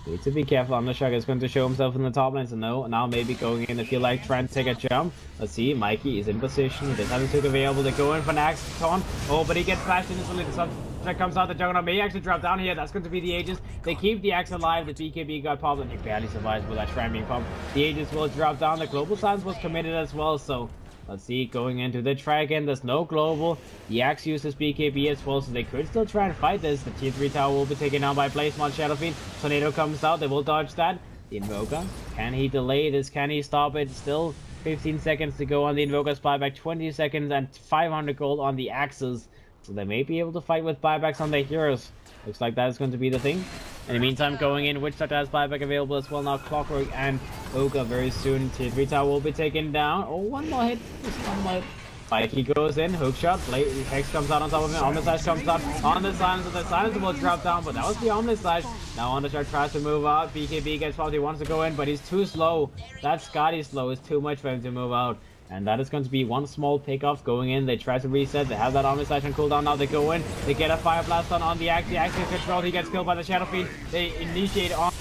need to be careful. Undershock is going to show himself in the top lane, so no. Now maybe going in if you like trying to take a jump. Let's see, Mikey is in position. He doesn't have a took available to go in for an Axe taunt. Oh, but he gets flashed instantly. The subject comes out. The Juggernaut may actually drop down here. That's going to be the Aegis. They keep the Axe alive. The BKB got popped, and he barely survives with that Shrine being pumped. The Aegis will drop down. The Global Silence was committed as well, so let's see, going into the try again. There's no global. The Axe uses BKB as well, so they could still try and fight this. The tier 3 tower will be taken down by Blazemon Shadow Fiend. Tornado comes out. They will dodge that. The Invoker, can he delay this? Can he stop it? Still 15 seconds to go on the Invoker's buyback. 20 seconds and 500 gold on the Axes. So they may be able to fight with buybacks on their heroes. Looks like that is going to be the thing. In the meantime, going in, Witch Doctor has buyback available as well now. Clockwork and Ogre very soon. Tier 3 tower will be taken down. Oh, one more hit. Just one more hit. Mikey goes in, hookshot, Hex comes out on top of him, Omnisage comes out on the Silencer, the Silencer will drop down, but that was the Omnisage. Now Omnisage tries to move out, BKB gets popped, he wants to go in, but he's too slow. That Scotty slow is too much for him to move out. And that is going to be one small pickoff going in. They try to reset. They have that Omnisage on cooldown. Now they go in. They get a Fire Blast on the Axe. The Axe gets controlled. He gets killed by the Shadow Fiend. They initiate on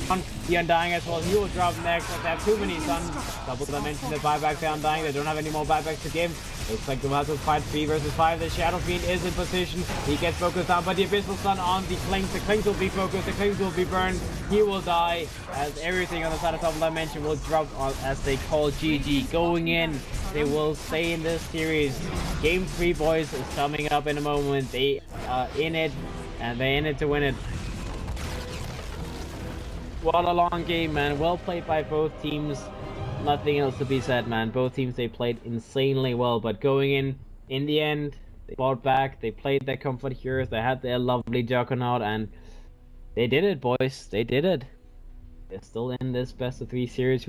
the Undying as well. He will drop next. They have too many stuns. Double dimension. The buyback to Undying. They don't have any more buybacks to give. Looks like they'll have to fight 3 versus 5. The Shadow Fiend is in position. He gets focused down, but the Abyssal Stun on the Klings. The Klings will be focused. The Klings will be burned. He will die as everything on the side of Double Dimension will drop as they call GG. Going in. They will stay in this series. Game 3, boys, is coming up in a moment. They are in it, and they're in it to win it. What a long game, man. Well played by both teams. Nothing else to be said, man. Both teams, they played insanely well, but going in the end, they fought back. They played their comfort heroes. They had their lovely Juggernaut, and they did it, boys. They did it. They're still in this best of 3 series.